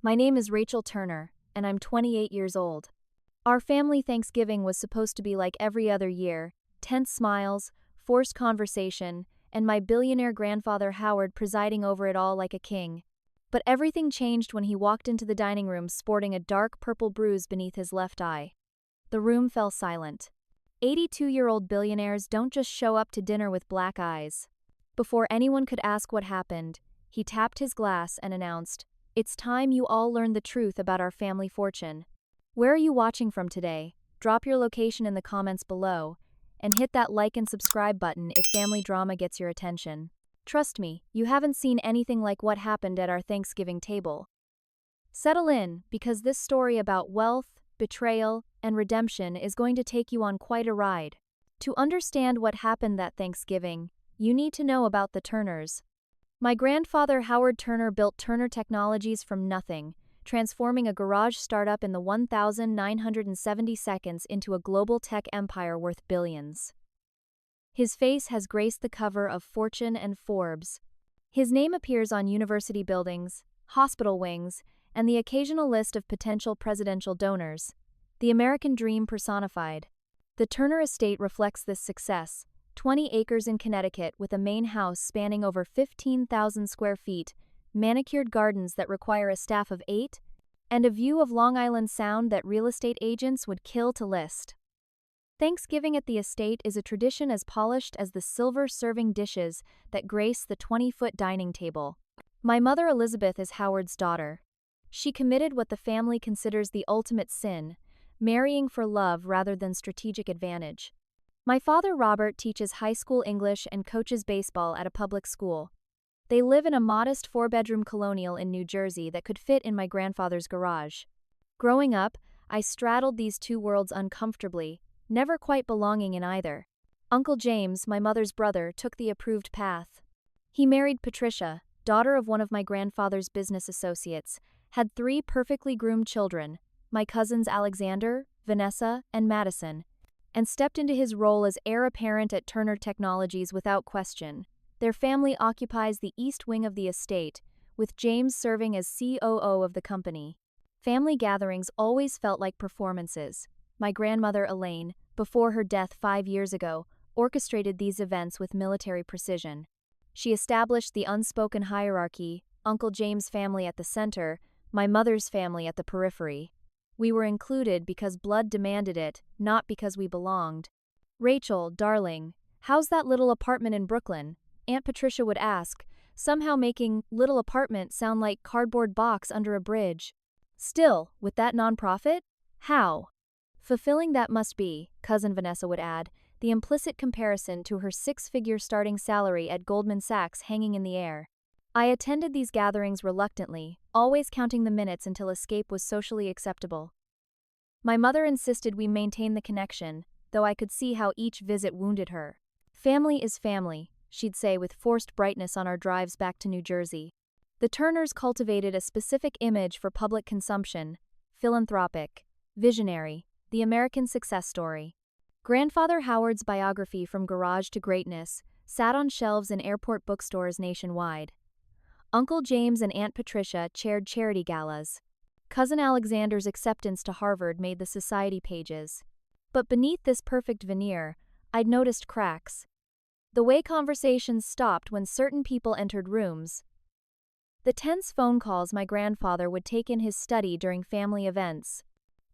My name is Rachel Turner, and I'm 28 years old. Our family Thanksgiving was supposed to be like every other year, tense smiles, forced conversation, and my billionaire grandfather Howard presiding over it all like a king. But everything changed when he walked into the dining room sporting a dark purple bruise beneath his left eye. The room fell silent. 82-year-old billionaires don't just show up to dinner with black eyes. Before anyone could ask what happened, he tapped his glass and announced, "It's time you all learned the truth about our family fortune. Where are you watching from today? Drop your location in the comments below, and hit that like and subscribe button if family drama gets your attention. Trust me, you haven't seen anything like what happened at our Thanksgiving table." Settle in, because this story about wealth, betrayal, and redemption is going to take you on quite a ride. To understand what happened that Thanksgiving, you need to know about the Turners. My grandfather Howard Turner built Turner Technologies from nothing, transforming a garage startup in the 1970 seconds into a global tech empire worth billions. His face has graced the cover of Fortune and Forbes. His name appears on university buildings, hospital wings, and the occasional list of potential presidential donors. The American dream personified. The Turner estate reflects this success: 20 acres in Connecticut with a main house spanning over 15,000 square feet, manicured gardens that require a staff of 8, and a view of Long Island Sound that real estate agents would kill to list. Thanksgiving at the estate is a tradition as polished as the silver serving dishes that grace the 20-foot dining table. My mother Elizabeth is Howard's daughter. She committed what the family considers the ultimate sin, marrying for love rather than strategic advantage. My father Robert teaches high school English and coaches baseball at a public school. They live in a modest 4-bedroom colonial in New Jersey that could fit in my grandfather's garage. Growing up, I straddled these two worlds uncomfortably, never quite belonging in either. Uncle James, my mother's brother, took the approved path. He married Patricia, daughter of one of my grandfather's business associates, had 3 perfectly groomed children, my cousins Alexander, Vanessa, and Madison, and stepped into his role as heir apparent at Turner Technologies without question. Their family occupies the east wing of the estate, with James serving as COO of the company. Family gatherings always felt like performances. My grandmother Elaine, before her death 5 years ago, orchestrated these events with military precision. She established the unspoken hierarchy: Uncle James' family at the center, my mother's family at the periphery. We were included because blood demanded it, not because we belonged. "Rachel, darling, how's that little apartment in Brooklyn?" Aunt Patricia would ask, somehow making "little apartment" sound like cardboard box under a bridge. "Still, with that nonprofit? How?" "Fulfilling that must be," cousin Vanessa would add, the implicit comparison to her 6-figure starting salary at Goldman Sachs hanging in the air. I attended these gatherings reluctantly, always counting the minutes until escape was socially acceptable. My mother insisted we maintain the connection, though I could see how each visit wounded her. "Family is family," she'd say with forced brightness on our drives back to New Jersey. The Turners cultivated a specific image for public consumption: philanthropic, visionary, the American success story. Grandfather Howard's biography From Garage to Greatness sat on shelves in airport bookstores nationwide. Uncle James and Aunt Patricia chaired charity galas. Cousin Alexander's acceptance to Harvard made the society pages. But beneath this perfect veneer, I'd noticed cracks. The way conversations stopped when certain people entered rooms. The tense phone calls my grandfather would take in his study during family events.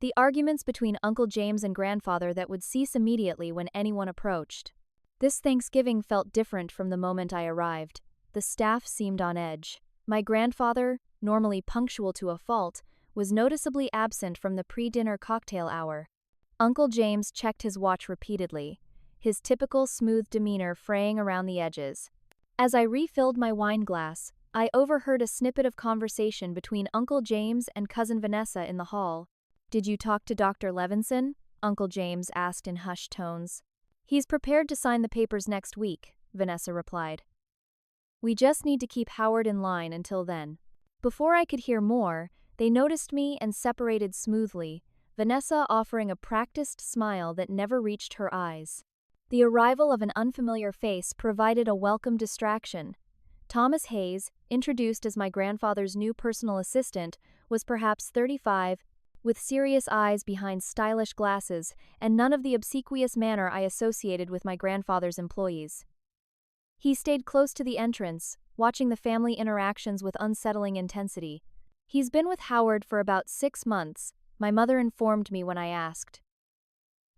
The arguments between Uncle James and grandfather that would cease immediately when anyone approached. This Thanksgiving felt different from the moment I arrived. The staff seemed on edge. My grandfather, normally punctual to a fault, was noticeably absent from the pre-dinner cocktail hour. Uncle James checked his watch repeatedly, his typical smooth demeanor fraying around the edges. As I refilled my wine glass, I overheard a snippet of conversation between Uncle James and cousin Vanessa in the hall. "Did you talk to Dr. Levinson?" Uncle James asked in hushed tones. "He's prepared to sign the papers next week," Vanessa replied. "We just need to keep Howard in line until then." Before I could hear more, they noticed me and separated smoothly, Vanessa offering a practiced smile that never reached her eyes. The arrival of an unfamiliar face provided a welcome distraction. Thomas Hayes, introduced as my grandfather's new personal assistant, was perhaps 35, with serious eyes behind stylish glasses and none of the obsequious manner I associated with my grandfather's employees. He stayed close to the entrance, watching the family interactions with unsettling intensity. "He's been with Howard for about 6 months," my mother informed me when I asked.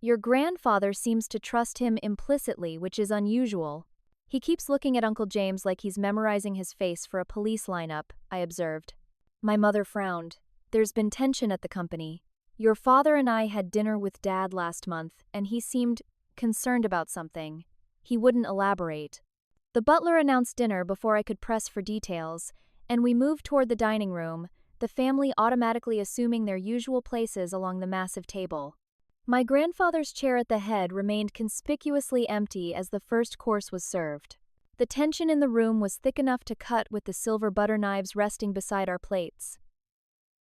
"Your grandfather seems to trust him implicitly, which is unusual. He keeps looking at Uncle James like he's memorizing his face for a police lineup," I observed. My mother frowned. "There's been tension at the company. Your father and I had dinner with Dad last month, and he seemed concerned about something. He wouldn't elaborate." The butler announced dinner before I could press for details, and we moved toward the dining room, the family automatically assuming their usual places along the massive table. My grandfather's chair at the head remained conspicuously empty as the first course was served. The tension in the room was thick enough to cut with the silver butter knives resting beside our plates.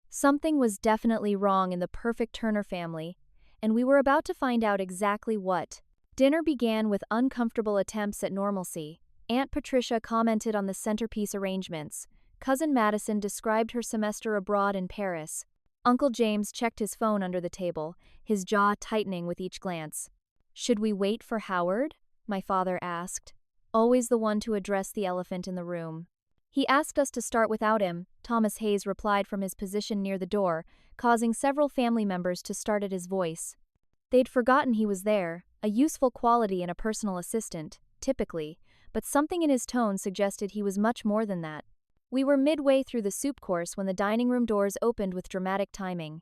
Something was definitely wrong in the perfect Turner family, and we were about to find out exactly what. Dinner began with uncomfortable attempts at normalcy. Aunt Patricia commented on the centerpiece arrangements. Cousin Madison described her semester abroad in Paris. Uncle James checked his phone under the table, his jaw tightening with each glance. "Should we wait for Howard?" my father asked, always the one to address the elephant in the room. "He asked us to start without him," Thomas Hayes replied from his position near the door, causing several family members to start at his voice. They'd forgotten he was there, a useful quality in a personal assistant, typically, but something in his tone suggested he was much more than that. We were midway through the soup course when the dining room doors opened with dramatic timing.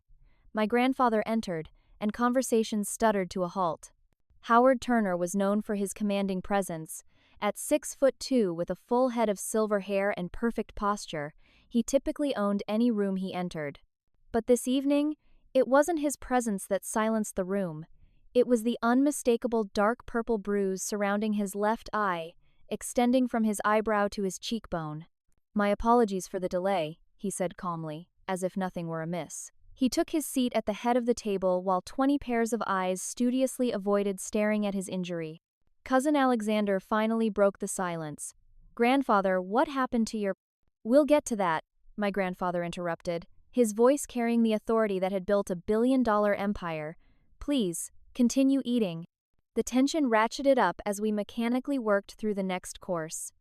My grandfather entered, and conversations stuttered to a halt. Howard Turner was known for his commanding presence. At 6'2" with a full head of silver hair and perfect posture, he typically owned any room he entered. But this evening, it wasn't his presence that silenced the room. It was the unmistakable dark purple bruise surrounding his left eye, extending from his eyebrow to his cheekbone. "My apologies for the delay," he said calmly, as if nothing were amiss. He took his seat at the head of the table while 20 pairs of eyes studiously avoided staring at his injury. Cousin Alexander finally broke the silence. "Grandfather, what happened to your—" "We'll get to that," my grandfather interrupted, his voice carrying the authority that had built a billion-dollar empire. "Please, continue eating." The tension ratcheted up as we mechanically worked through the next course.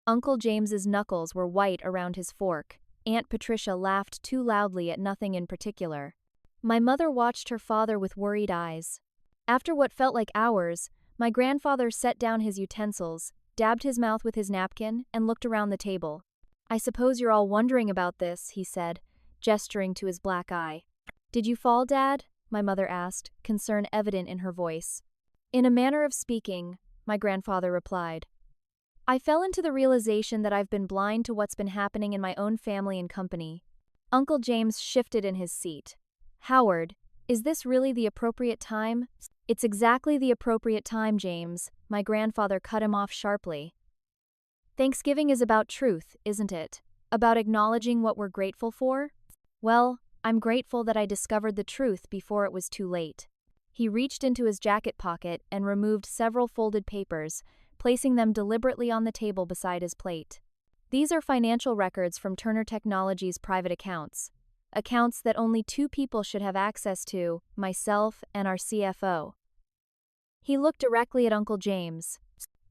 Uncle James's knuckles were white around his fork. Aunt Patricia laughed too loudly at nothing in particular. My mother watched her father with worried eyes. After what felt like hours, my grandfather set down his utensils, dabbed his mouth with his napkin, and looked around the table. "I suppose you're all wondering about this," he said, gesturing to his black eye. "Did you fall, Dad?" my mother asked, concern evident in her voice. "In a manner of speaking," my grandfather replied. "I fell into the realization that I've been blind to what's been happening in my own family and company." Uncle James shifted in his seat. "Howard, is this really the appropriate time?" "It's exactly the appropriate time, James," my grandfather cut him off sharply. "Thanksgiving is about truth, isn't it? About acknowledging what we're grateful for? Well, I'm grateful that I discovered the truth before it was too late." He reached into his jacket pocket and removed several folded papers, placing them deliberately on the table beside his plate. "These are financial records from Turner Technologies' private accounts. Accounts that only 2 people should have access to, myself and our CFO." He looked directly at Uncle James.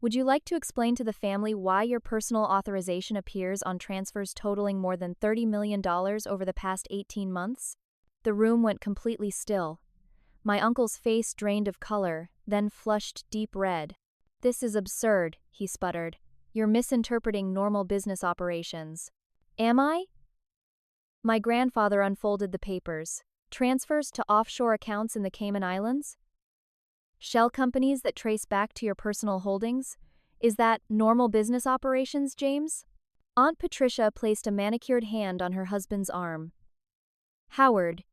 "Would you like to explain to the family why your personal authorization appears on transfers totaling more than $30 million over the past 18 months? The room went completely still. My uncle's face drained of color, then flushed deep red. "This is absurd," he sputtered. "You're misinterpreting normal business operations." "Am I?" My grandfather unfolded the papers. "Transfers to offshore accounts in the Cayman Islands? Shell companies that trace back to your personal holdings? Is that normal business operations, James?" Aunt Patricia placed a manicured hand on her husband's arm. "Howard,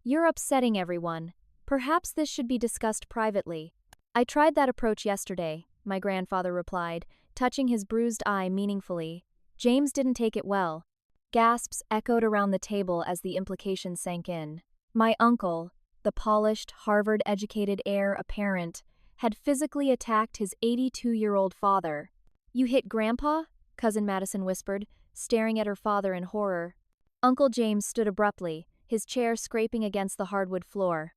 you're upsetting everyone. Perhaps this should be discussed privately." "I tried that approach yesterday," my grandfather replied, touching his bruised eye meaningfully. "James didn't take it well." Gasps echoed around the table as the implication sank in. My uncle, the polished, Harvard-educated heir apparent, had physically attacked his 82-year-old father. "You hit Grandpa?" Cousin Madison whispered, staring at her father in horror. Uncle James stood abruptly, his chair scraping against the hardwood floor.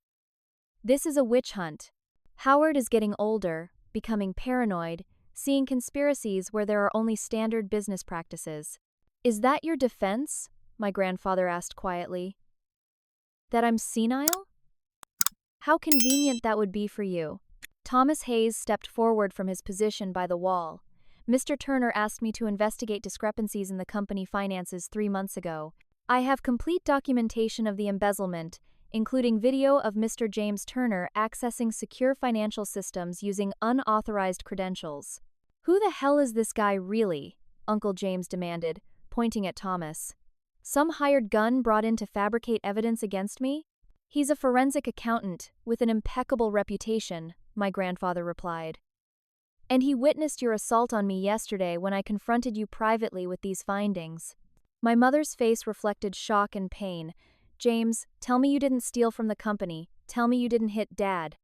This is a witch hunt. Howard is getting older, becoming paranoid, seeing conspiracies where there are only standard business practices. Is that your defense? My grandfather asked quietly. That I'm senile? How convenient that would be for you. Thomas Hayes stepped forward from his position by the wall. Mr. Turner asked me to investigate discrepancies in the company finances 3 months ago. I have complete documentation of the embezzlement, including video of Mr. James Turner accessing secure financial systems using unauthorized credentials. Who the hell is this guy really? Uncle James demanded, pointing at Thomas. Some hired gun brought in to fabricate evidence against me? He's a forensic accountant with an impeccable reputation, my grandfather replied. And he witnessed your assault on me yesterday when I confronted you privately with these findings. My mother's face reflected shock and pain. James, tell me you didn't steal from the company. Tell me you didn't hit Dad.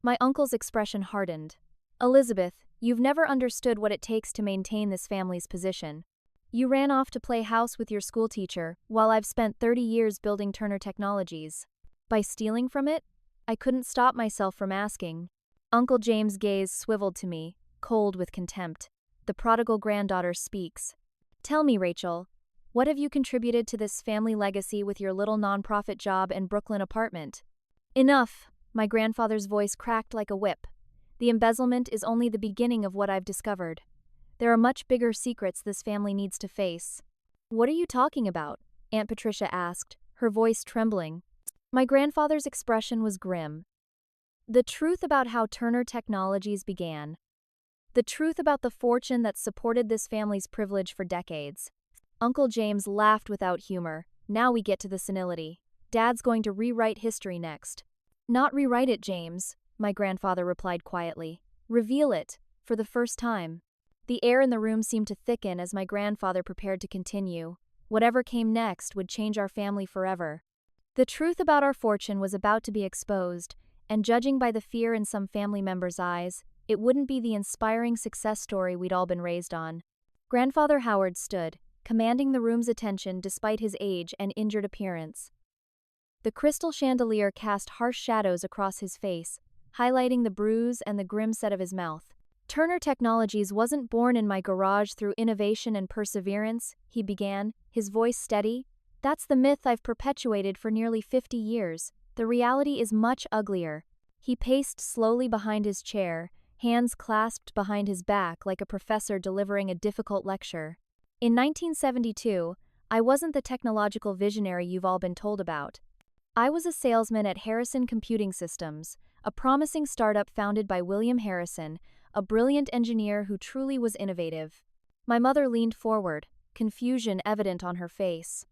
My uncle's expression hardened. Elizabeth, you've never understood what it takes to maintain this family's position. You ran off to play house with your schoolteacher, while I've spent 30 years building Turner Technologies. By stealing from it? I couldn't stop myself from asking. Uncle James' gaze swiveled to me, cold with contempt. The prodigal granddaughter speaks. Tell me, Rachel, what have you contributed to this family legacy with your little nonprofit job and Brooklyn apartment? Enough, my grandfather's voice cracked like a whip. The embezzlement is only the beginning of what I've discovered. There are much bigger secrets this family needs to face. What are you talking about? Aunt Patricia asked, her voice trembling. My grandfather's expression was grim. The truth about how Turner Technologies began. The truth about the fortune that supported this family's privilege for decades. Uncle James laughed without humor. Now we get to the senility. Dad's going to rewrite history next. Not rewrite it, James, my grandfather replied quietly. Reveal it, for the first time. The air in the room seemed to thicken as my grandfather prepared to continue. Whatever came next would change our family forever. The truth about our fortune was about to be exposed, and judging by the fear in some family members' eyes, it wouldn't be the inspiring success story we'd all been raised on. Grandfather Howard stood, commanding the room's attention despite his age and injured appearance. The crystal chandelier cast harsh shadows across his face, highlighting the bruise and the grim set of his mouth. Turner Technologies wasn't born in my garage through innovation and perseverance, he began, his voice steady. That's the myth I've perpetuated for nearly 50 years. The reality is much uglier. He paced slowly behind his chair, hands clasped behind his back like a professor delivering a difficult lecture. In 1972, I wasn't the technological visionary you've all been told about. I was a salesman at Harrison Computing Systems, a promising startup founded by William Harrison, a brilliant engineer who truly was innovative. My mother leaned forward, confusion evident on her face.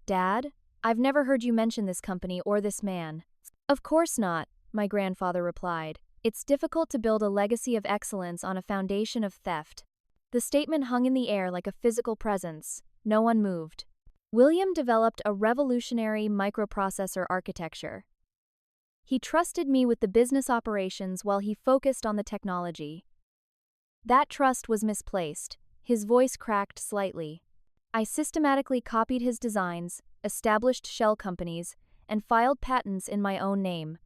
Dad, I've never heard you mention this company or this man. Of course not, my grandfather replied. It's difficult to build a legacy of excellence on a foundation of theft. The statement hung in the air like a physical presence. No one moved. William developed a revolutionary microprocessor architecture. He trusted me with the business operations while he focused on the technology. That trust was misplaced. His voice cracked slightly. I systematically copied his designs, established shell companies, and filed patents in my own name.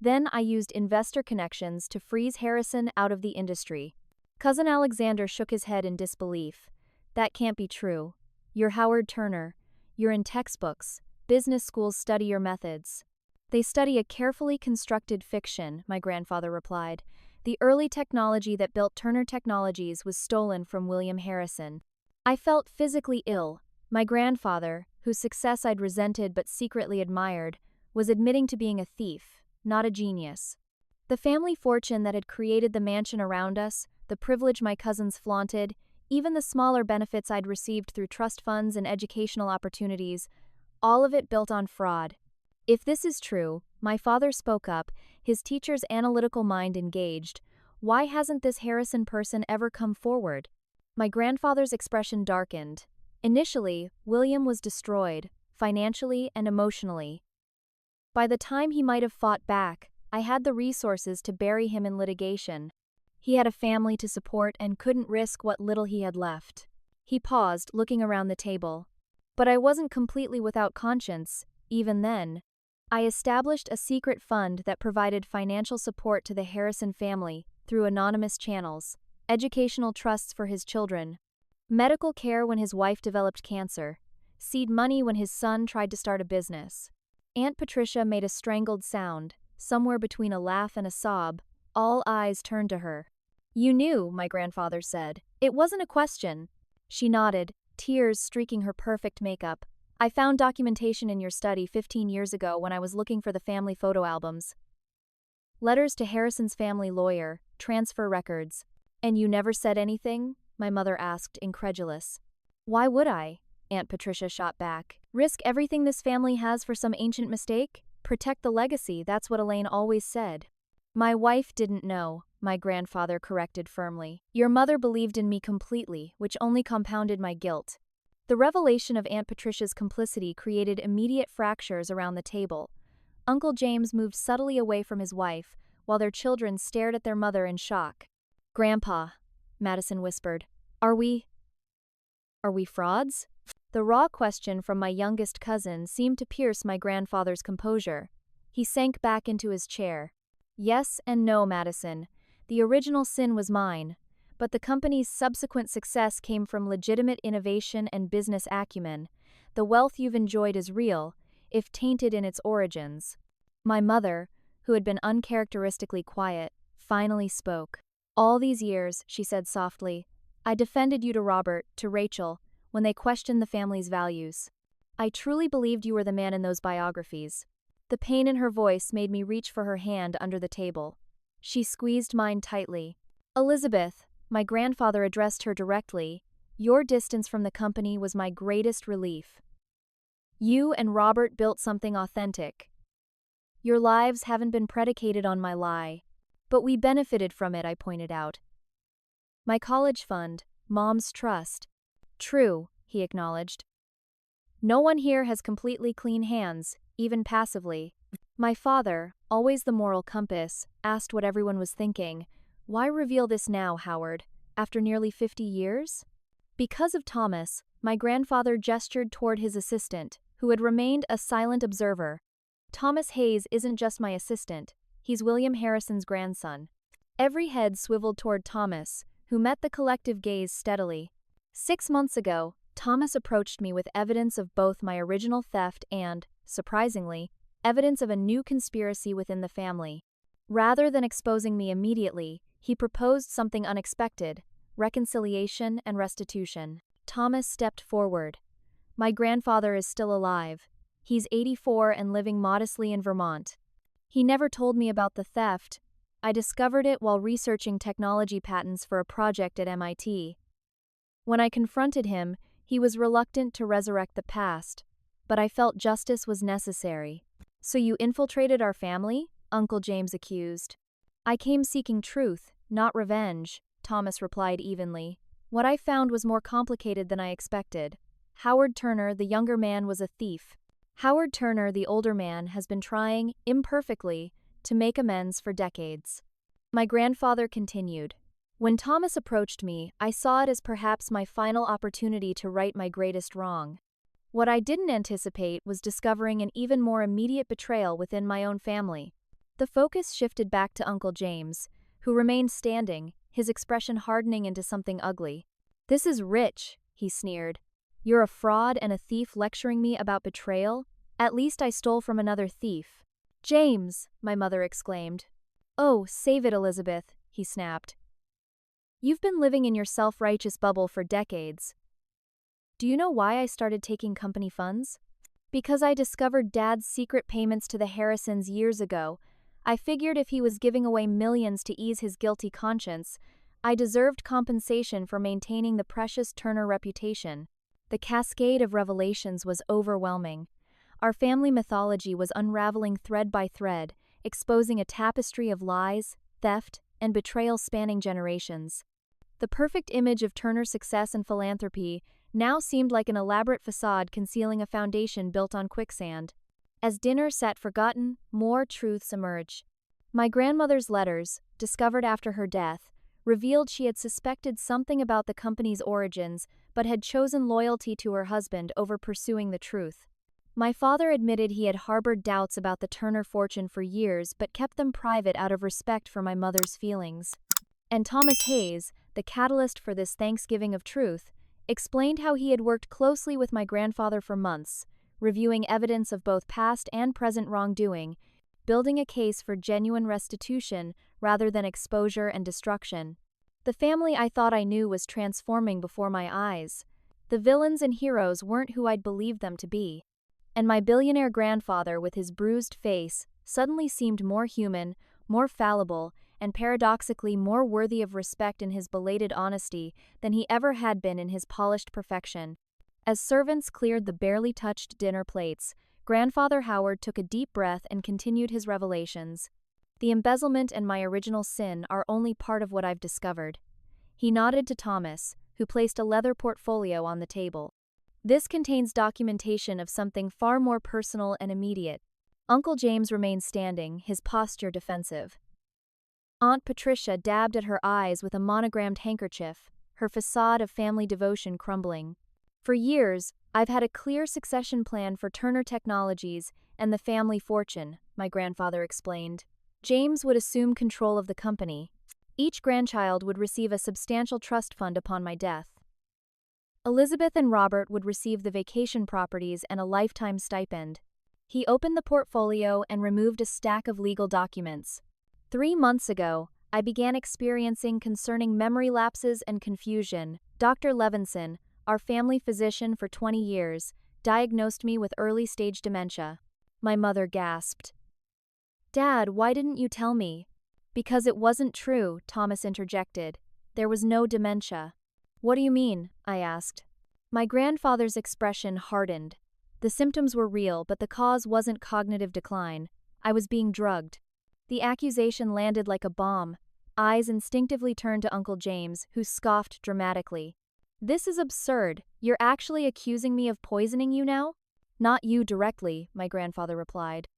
Then I used investor connections to freeze Harrison out of the industry. Cousin Alexander shook his head in disbelief. That can't be true. You're Howard Turner. You're in textbooks. Business schools study your methods. They study a carefully constructed fiction, my grandfather replied. The early technology that built Turner Technologies was stolen from William Harrison. I felt physically ill. My grandfather, whose success I'd resented but secretly admired, was admitting to being a thief, not a genius. The family fortune that had created the mansion around us, the privilege my cousins flaunted, even the smaller benefits I'd received through trust funds and educational opportunities, all of it built on fraud. If this is true, my father spoke up, his teacher's analytical mind engaged. Why hasn't this Harrison person ever come forward? My grandfather's expression darkened. Initially, William was destroyed, financially and emotionally. By the time he might have fought back, I had the resources to bury him in litigation. He had a family to support and couldn't risk what little he had left. He paused, looking around the table. But I wasn't completely without conscience, even then. I established a secret fund that provided financial support to the Harrison family through anonymous channels, educational trusts for his children, medical care when his wife developed cancer, seed money when his son tried to start a business. Aunt Patricia made a strangled sound, somewhere between a laugh and a sob. All eyes turned to her. "You knew," my grandfather said. "It wasn't a question." She nodded, tears streaking her perfect makeup. "I found documentation in your study 15 years ago when I was looking for the family photo albums. Letters to Harrison's family lawyer, transfer records." "And you never said anything?" my mother asked, incredulous. "Why would I?" Aunt Patricia shot back. "Risk everything this family has for some ancient mistake? Protect the legacy, that's what Elaine always said." "My wife didn't know," my grandfather corrected firmly. "Your mother believed in me completely, which only compounded my guilt." The revelation of Aunt Patricia's complicity created immediate fractures around the table. Uncle James moved subtly away from his wife, while their children stared at their mother in shock. "Grandpa," Madison whispered, Are we frauds?" The raw question from my youngest cousin seemed to pierce my grandfather's composure. He sank back into his chair. "Yes and no, Madison. The original sin was mine, but the company's subsequent success came from legitimate innovation and business acumen. The wealth you've enjoyed is real, if tainted in its origins." My mother, who had been uncharacteristically quiet, finally spoke. "All these years," she said softly, "I defended you to Robert, to Rachel, when they questioned the family's values. I truly believed you were the man in those biographies." The pain in her voice made me reach for her hand under the table. She squeezed mine tightly. "Elizabeth," my grandfather addressed her directly, "your distance from the company was my greatest relief. You and Robert built something authentic. Your lives haven't been predicated on my lie. But we benefited from it," I pointed out. "My college fund, Mom's trust." "True," he acknowledged. "No one here has completely clean hands, even passively." My father, always the moral compass, asked what everyone was thinking. "Why reveal this now, Howard, after nearly 50 years?" Because of Thomas, my grandfather gestured toward his assistant, who had remained a silent observer. "Thomas Hayes isn't just my assistant, he's William Harrison's grandson." Every head swiveled toward Thomas, who met the collective gaze steadily. 6 months ago, Thomas approached me with evidence of both my original theft and, surprisingly, evidence of a new conspiracy within the family. Rather than exposing me immediately, he proposed something unexpected: reconciliation and restitution. Thomas stepped forward. "My grandfather is still alive. He's 84 and living modestly in Vermont. He never told me about the theft. I discovered it while researching technology patents for a project at MIT. When I confronted him, he was reluctant to resurrect the past, but I felt justice was necessary." "So you infiltrated our family?" Uncle James accused. "I came seeking truth, not revenge," Thomas replied evenly. "What I found was more complicated than I expected. Howard Turner, the younger man, was a thief. Howard Turner, the older man, has been trying, imperfectly, to make amends for decades." My grandfather continued. "When Thomas approached me, I saw it as perhaps my final opportunity to right my greatest wrong. What I didn't anticipate was discovering an even more immediate betrayal within my own family." The focus shifted back to Uncle James, who remained standing, his expression hardening into something ugly. "This is rich," he sneered. "You're a fraud and a thief lecturing me about betrayal? At least I stole from another thief." "James!" my mother exclaimed. "Oh, save it, Elizabeth," he snapped. "You've been living in your self-righteous bubble for decades. Do you know why I started taking company funds? Because I discovered Dad's secret payments to the Harrisons years ago. I figured if he was giving away millions to ease his guilty conscience, I deserved compensation for maintaining the precious Turner reputation." The cascade of revelations was overwhelming. Our family mythology was unraveling thread by thread, exposing a tapestry of lies, theft, and betrayal spanning generations. The perfect image of Turner's success and philanthropy now seemed like an elaborate facade concealing a foundation built on quicksand. As dinner sat forgotten, more truths emerged. My grandmother's letters, discovered after her death, revealed she had suspected something about the company's origins but had chosen loyalty to her husband over pursuing the truth. My father admitted he had harbored doubts about the Turner fortune for years but kept them private out of respect for my mother's feelings. And Thomas Hayes, the catalyst for this Thanksgiving of truth, explained how he had worked closely with my grandfather for months, reviewing evidence of both past and present wrongdoing, building a case for genuine restitution rather than exposure and destruction. The family I thought I knew was transforming before my eyes. The villains and heroes weren't who I'd believed them to be. And my billionaire grandfather with his bruised face suddenly seemed more human, more fallible, and paradoxically more worthy of respect in his belated honesty than he ever had been in his polished perfection. As servants cleared the barely touched dinner plates, Grandfather Howard took a deep breath and continued his revelations. The embezzlement and my original sin are only part of what I've discovered. He nodded to Thomas, who placed a leather portfolio on the table. This contains documentation of something far more personal and immediate. Uncle James remained standing, his posture defensive. Aunt Patricia dabbed at her eyes with a monogrammed handkerchief, her facade of family devotion crumbling. For years, I've had a clear succession plan for Turner Technologies and the family fortune, my grandfather explained. James would assume control of the company. Each grandchild would receive a substantial trust fund upon my death. Elizabeth and Robert would receive the vacation properties and a lifetime stipend. He opened the portfolio and removed a stack of legal documents. 3 months ago, I began experiencing concerning memory lapses and confusion. Dr. Levinson, our family physician for 20 years, diagnosed me with early-stage dementia. My mother gasped. "Dad, why didn't you tell me?" "Because it wasn't true," Thomas interjected. "There was no dementia." "What do you mean?" I asked. My grandfather's expression hardened. The symptoms were real, but the cause wasn't cognitive decline. I was being drugged. The accusation landed like a bomb. Eyes instinctively turned to Uncle James, who scoffed dramatically. "This is absurd. You're actually accusing me of poisoning you now?" "Not you directly," my grandfather replied.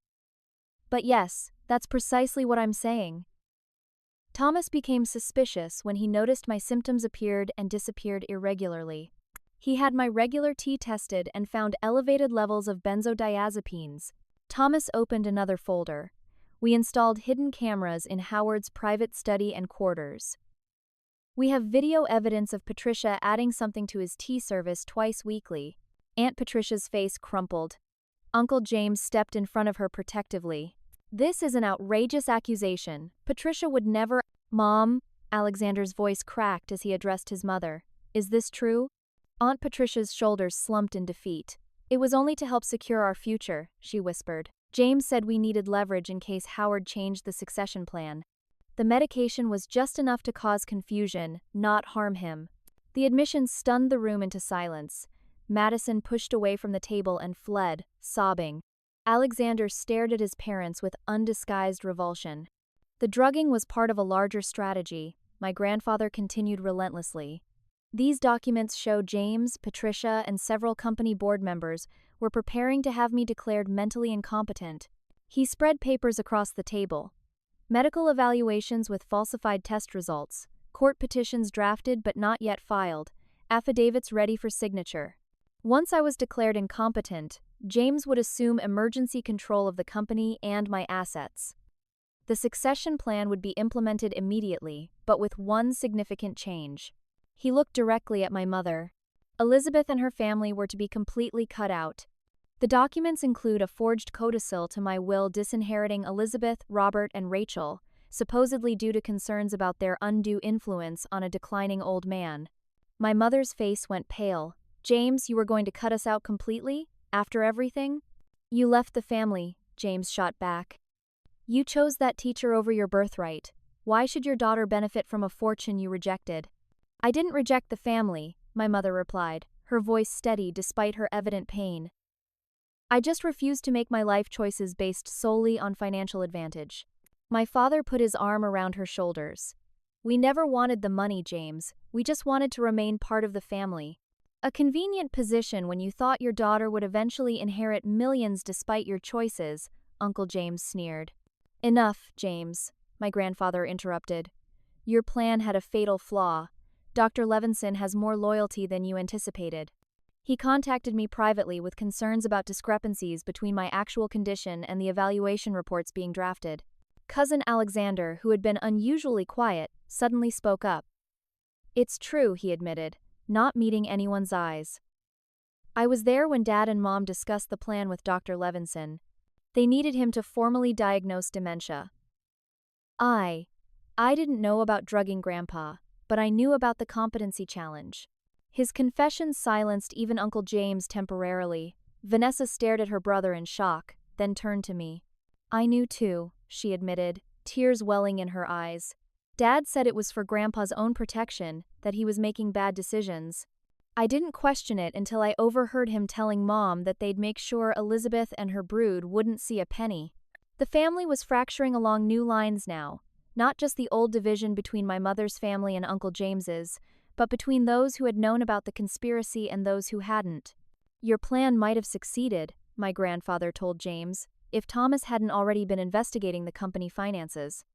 "But yes, that's precisely what I'm saying." Thomas became suspicious when he noticed my symptoms appeared and disappeared irregularly. He had my regular tea tested and found elevated levels of benzodiazepines. Thomas opened another folder. We installed hidden cameras in Howard's private study and quarters. We have video evidence of Patricia adding something to his tea service twice weekly. Aunt Patricia's face crumpled. Uncle James stepped in front of her protectively. "This is an outrageous accusation. Patricia would never—" "Mom," Alexander's voice cracked as he addressed his mother. "Is this true?" Aunt Patricia's shoulders slumped in defeat. "It was only to help secure our future," she whispered. "James said we needed leverage in case Howard changed the succession plan. The medication was just enough to cause confusion, not harm him." The admission stunned the room into silence. Madison pushed away from the table and fled, sobbing. Alexander stared at his parents with undisguised revulsion. "The drugging was part of a larger strategy," my grandfather continued relentlessly. "These documents show James, Patricia, and several company board members were preparing to have me declared mentally incompetent." He spread papers across the table. Medical evaluations with falsified test results, court petitions drafted but not yet filed, affidavits ready for signature. Once I was declared incompetent, James would assume emergency control of the company and my assets. The succession plan would be implemented immediately, but with one significant change. He looked directly at my mother. Elizabeth and her family were to be completely cut out. The documents include a forged codicil to my will disinheriting Elizabeth, Robert, and Rachel, supposedly due to concerns about their undue influence on a declining old man. My mother's face went pale. "James, you were going to cut us out completely? After everything?" "You left the family," James shot back. "You chose that teacher over your birthright. Why should your daughter benefit from a fortune you rejected?" "I didn't reject the family," my mother replied, her voice steady despite her evident pain. "I just refused to make my life choices based solely on financial advantage." My father put his arm around her shoulders. "We never wanted the money, James. We just wanted to remain part of the family. A convenient position when you thought your daughter would eventually inherit millions despite your choices," Uncle James sneered. "Enough, James," my grandfather interrupted. Your plan had a fatal flaw. Dr. Levinson has more loyalty than you anticipated. He contacted me privately with concerns about discrepancies between my actual condition and the evaluation reports being drafted. Cousin Alexander, who had been unusually quiet, suddenly spoke up. It's true, he admitted, not meeting anyone's eyes. I was there when Dad and Mom discussed the plan with Dr. Levinson. They needed him to formally diagnose dementia. I didn't know about drugging Grandpa, but I knew about the competency challenge. His confession silenced even Uncle James temporarily. Vanessa stared at her brother in shock, then turned to me. I knew too, she admitted, tears welling in her eyes. Dad said it was for Grandpa's own protection, that he was making bad decisions. I didn't question it until I overheard him telling Mom that they'd make sure Elizabeth and her brood wouldn't see a penny. The family was fracturing along new lines now, not just the old division between my mother's family and Uncle James's, but between those who had known about the conspiracy and those who hadn't. Your plan might have succeeded, my grandfather told James, if Thomas hadn't already been investigating the company finances.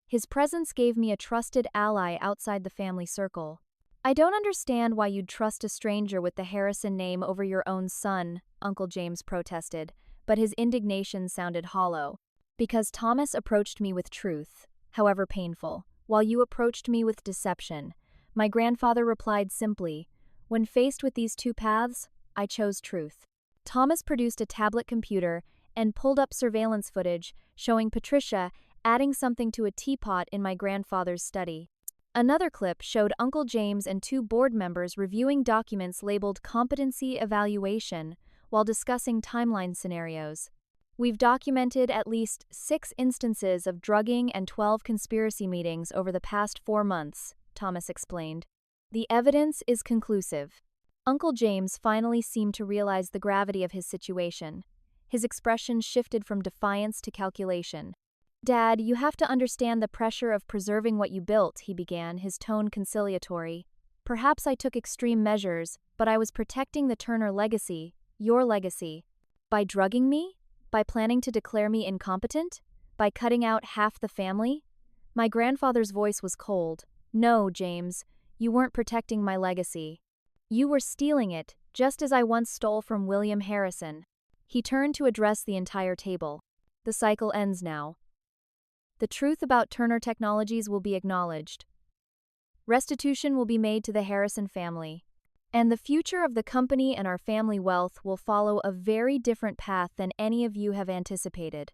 His presence gave me a trusted ally outside the family circle. I don't understand why you'd trust a stranger with the Harrison name over your own son, Uncle James protested, but his indignation sounded hollow. Because Thomas approached me with truth, however painful, while you approached me with deception, my grandfather replied simply, when faced with these two paths, I chose truth. Thomas produced a tablet computer and pulled up surveillance footage showing Patricia adding something to a teapot in my grandfather's study. Another clip showed Uncle James and two board members reviewing documents labeled competency evaluation while discussing timeline scenarios. We've documented at least 6 instances of drugging and 12 conspiracy meetings over the past 4 months, Thomas explained. The evidence is conclusive. Uncle James finally seemed to realize the gravity of his situation. His expression shifted from defiance to calculation. Dad, you have to understand the pressure of preserving what you built, he began, his tone conciliatory. Perhaps I took extreme measures, but I was protecting the Turner legacy, your legacy. By drugging me? By planning to declare me incompetent? By cutting out half the family? My grandfather's voice was cold. No, James, you weren't protecting my legacy. You were stealing it, just as I once stole from William Harrison. He turned to address the entire table. The cycle ends now. The truth about Turner Technologies will be acknowledged. Restitution will be made to the Harrison family. And the future of the company and our family wealth will follow a very different path than any of you have anticipated.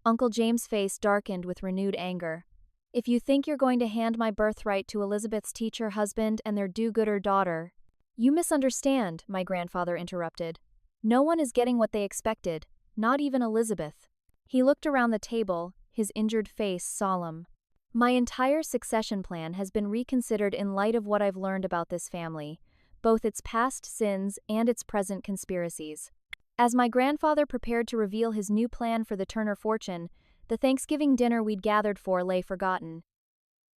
Uncle James' face darkened with renewed anger. If you think you're going to hand my birthright to Elizabeth's teacher husband and their do-gooder daughter, you misunderstand, my grandfather interrupted. No one is getting what they expected, not even Elizabeth. He looked around the table, his injured face solemn. My entire succession plan has been reconsidered in light of what I've learned about this family, both its past sins and its present conspiracies. As my grandfather prepared to reveal his new plan for the Turner fortune, the Thanksgiving dinner we'd gathered for lay forgotten.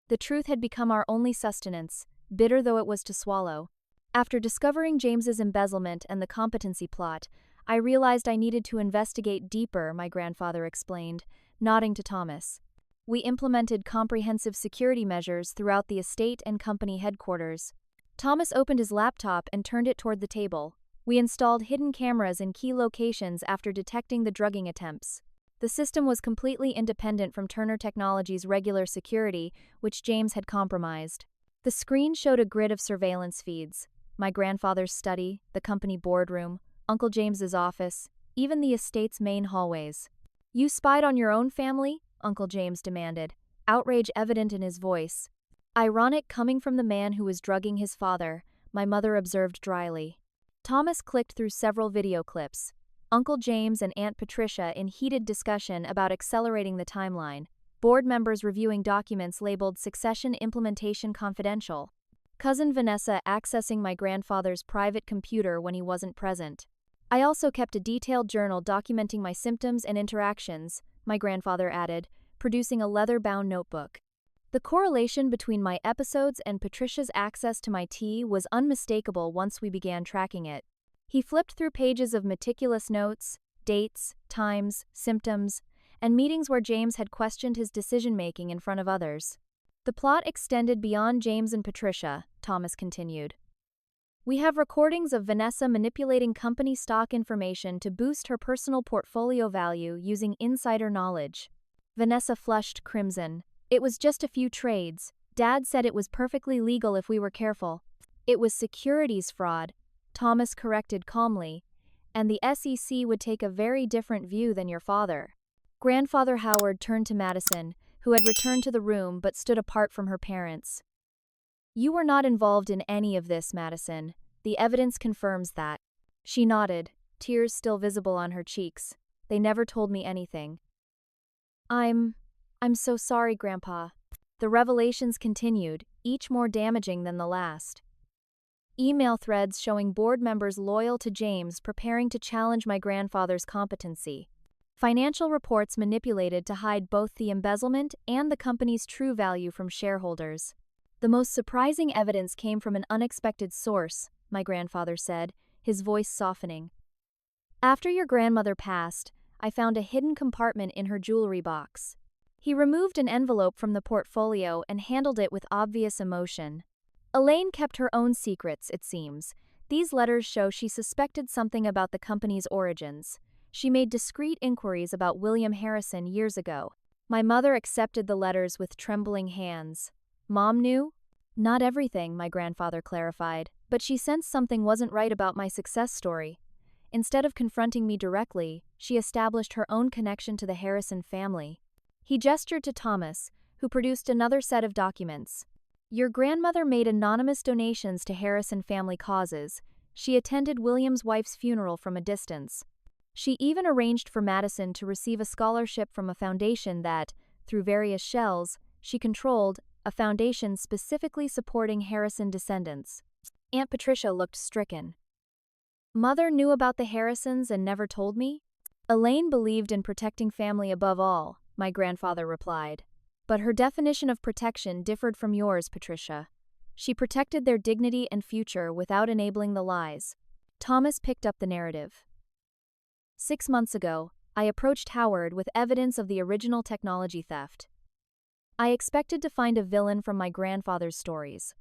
The truth had become our only sustenance, bitter though it was to swallow. After discovering James's embezzlement and the competency plot, I realized I needed to investigate deeper, my grandfather explained, nodding to Thomas. We implemented comprehensive security measures throughout the estate and company headquarters. Thomas opened his laptop and turned it toward the table. We installed hidden cameras in key locations after detecting the drugging attempts. The system was completely independent from Turner Technologies' regular security, which James had compromised. The screen showed a grid of surveillance feeds. My grandfather's study, the company boardroom, Uncle James's office, even the estate's main hallways. You spied on your own family? Uncle James demanded, outrage evident in his voice. Ironic coming from the man who was drugging his father, my mother observed dryly. Thomas clicked through several video clips. Uncle James and Aunt Patricia in heated discussion about accelerating the timeline. Board members reviewing documents labeled Succession Implementation Confidential. Cousin Vanessa accessing my grandfather's private computer when he wasn't present. I also kept a detailed journal documenting my symptoms and interactions, my grandfather added, producing a leather-bound notebook. The correlation between my episodes and Patricia's access to my tea was unmistakable once we began tracking it. He flipped through pages of meticulous notes, dates, times, symptoms, and meetings where James had questioned his decision-making in front of others. The plot extended beyond James and Patricia, Thomas continued. We have recordings of Vanessa manipulating company stock information to boost her personal portfolio value using insider knowledge. Vanessa flushed crimson. It was just a few trades. Dad said it was perfectly legal if we were careful. It was securities fraud, Thomas corrected calmly, and the SEC would take a very different view than your father. Grandfather Howard turned to Madison, who had returned to the room but stood apart from her parents. You were not involved in any of this, Madison. The evidence confirms that. She nodded, tears still visible on her cheeks. They never told me anything. I'm so sorry, Grandpa. The revelations continued, each more damaging than the last. Email threads showing board members loyal to James preparing to challenge my grandfather's competency. Financial reports manipulated to hide both the embezzlement and the company's true value from shareholders. The most surprising evidence came from an unexpected source, my grandfather said, his voice softening. After your grandmother passed, I found a hidden compartment in her jewelry box. He removed an envelope from the portfolio and handled it with obvious emotion. Elaine kept her own secrets, it seems. These letters show she suspected something about the company's origins. She made discreet inquiries about William Harrison years ago. My mother accepted the letters with trembling hands. Mom knew? Not everything, my grandfather clarified, but she sensed something wasn't right about my success story. Instead of confronting me directly, she established her own connection to the Harrison family. He gestured to Thomas, who produced another set of documents. Your grandmother made anonymous donations to Harrison family causes. She attended William's wife's funeral from a distance. She even arranged for Madison to receive a scholarship from a foundation that, through various shells, she controlled, a foundation specifically supporting Harrison descendants. Aunt Patricia looked stricken. Mother knew about the Harrisons and never told me? Elaine believed in protecting family above all, my grandfather replied. But her definition of protection differed from yours, Patricia. She protected their dignity and future without enabling the lies. Thomas picked up the narrative. 6 months ago, I approached Howard with evidence of the original technology theft. I expected to find a villain from my grandfather's stories.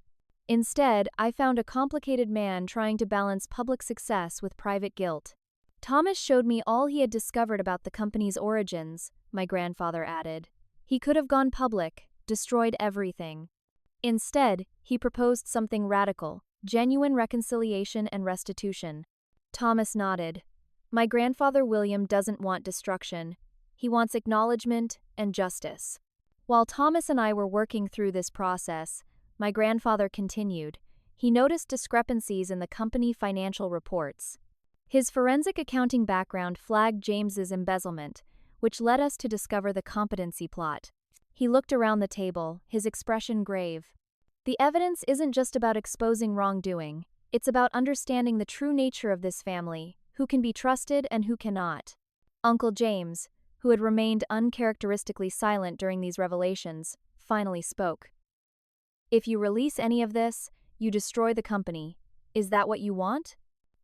Instead, I found a complicated man trying to balance public success with private guilt. Thomas showed me all he had discovered about the company's origins, my grandfather added. He could have gone public, destroyed everything. Instead, he proposed something radical, genuine reconciliation and restitution. Thomas nodded. My grandfather William doesn't want destruction. He wants acknowledgement and justice. While Thomas and I were working through this process, my grandfather continued. He noticed discrepancies in the company financial reports. His forensic accounting background flagged James's embezzlement, which led us to discover the competency plot. He looked around the table, his expression grave. The evidence isn't just about exposing wrongdoing, it's about understanding the true nature of this family, who can be trusted and who cannot. Uncle James, who had remained uncharacteristically silent during these revelations, finally spoke. If you release any of this, you destroy the company. Is that what you want?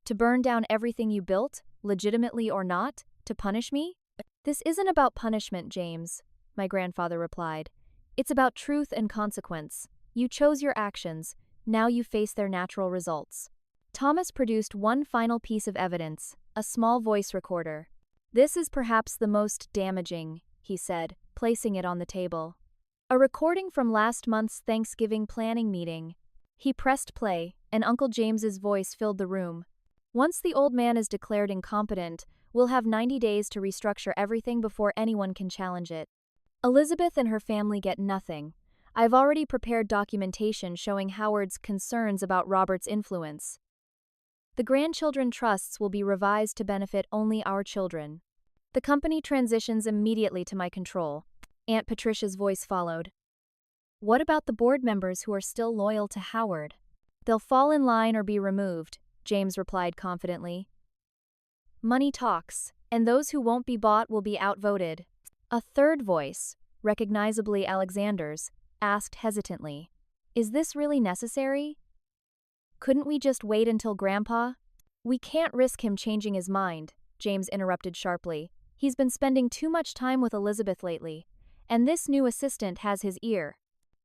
To burn down everything you built, legitimately or not, to punish me? This isn't about punishment, James, my grandfather replied. It's about truth and consequence. You chose your actions, now you face their natural results. Thomas produced one final piece of evidence, a small voice recorder. This is perhaps the most damaging, he said, placing it on the table. A recording from last month's Thanksgiving planning meeting. He pressed play, and Uncle James's voice filled the room. Once the old man is declared incompetent, we'll have 90 days to restructure everything before anyone can challenge it. Elizabeth and her family get nothing. I've already prepared documentation showing Howard's concerns about Robert's influence. The grandchildren trusts will be revised to benefit only our children. The company transitions immediately to my control. Aunt Patricia's voice followed. What about the board members who are still loyal to Howard? They'll fall in line or be removed, James replied confidently. Money talks, and those who won't be bought will be outvoted. A third voice, recognizably Alexander's, asked hesitantly, Is this really necessary? Couldn't we just wait until Grandpa? We can't risk him changing his mind, James interrupted sharply. He's been spending too much time with Elizabeth lately, and this new assistant has his ear.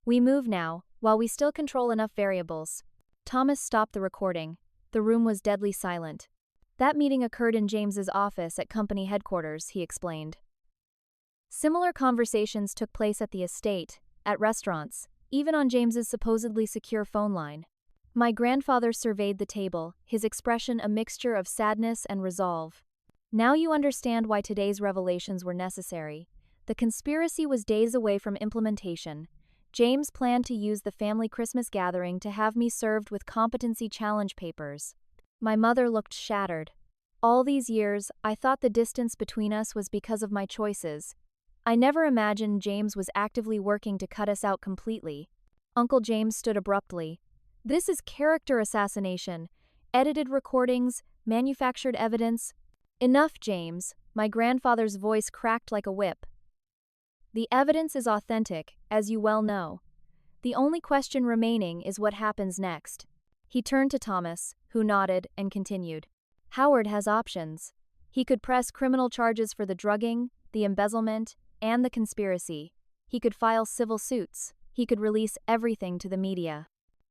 We move now, while we still control enough variables. Thomas stopped the recording. The room was deadly silent. That meeting occurred in James's office at company headquarters, he explained. Similar conversations took place at the estate, at restaurants, even on James's supposedly secure phone line. My grandfather surveyed the table, his expression a mixture of sadness and resolve. Now you understand why today's revelations were necessary. The conspiracy was days away from implementation. James planned to use the family Christmas gathering to have me served with competency challenge papers. My mother looked shattered. All these years, I thought the distance between us was because of my choices. I never imagined James was actively working to cut us out completely. Uncle James stood abruptly. This is character assassination. Edited recordings, manufactured evidence. Enough, James. My grandfather's voice cracked like a whip. The evidence is authentic, as you well know. The only question remaining is what happens next. He turned to Thomas, who nodded and continued. Howard has options. He could press criminal charges for the drugging, the embezzlement, and the conspiracy. He could file civil suits. He could release everything to the media.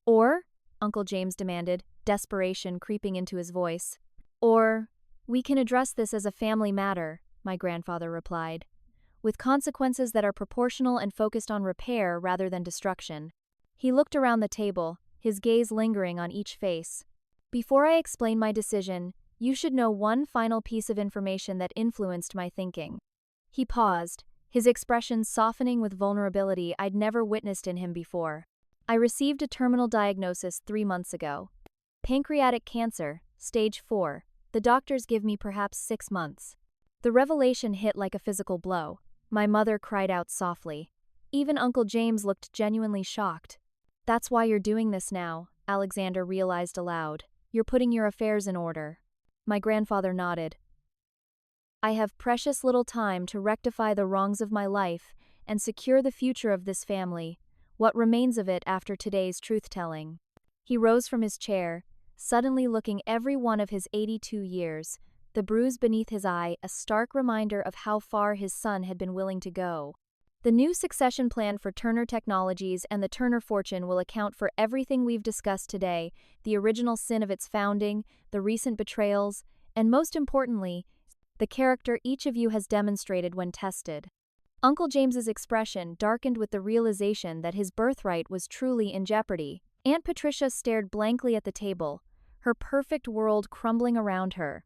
Or, Uncle James demanded, desperation creeping into his voice. Or, we can address this as a family matter, my grandfather replied, with consequences that are proportional and focused on repair rather than destruction. He looked around the table, his gaze lingering on each face. Before I explain my decision, you should know one final piece of information that influenced my thinking. He paused, his expression softening with vulnerability I'd never witnessed in him before. I received a terminal diagnosis 3 months ago. Pancreatic cancer, stage 4. The doctors give me perhaps 6 months. The revelation hit like a physical blow. My mother cried out softly. Even Uncle James looked genuinely shocked. That's why you're doing this now, Alexander realized aloud. You're putting your affairs in order. My grandfather nodded. I have precious little time to rectify the wrongs of my life and secure the future of this family, what remains of it after today's truth-telling. He rose from his chair, suddenly looking every one of his 82 years, the bruise beneath his eye a stark reminder of how far his son had been willing to go. The new succession plan for Turner Technologies and the Turner fortune will account for everything we've discussed today, the original sin of its founding, the recent betrayals, and most importantly, the character each of you has demonstrated when tested. Uncle James's expression darkened with the realization that his birthright was truly in jeopardy. Aunt Patricia stared blankly at the table, her perfect world crumbling around her.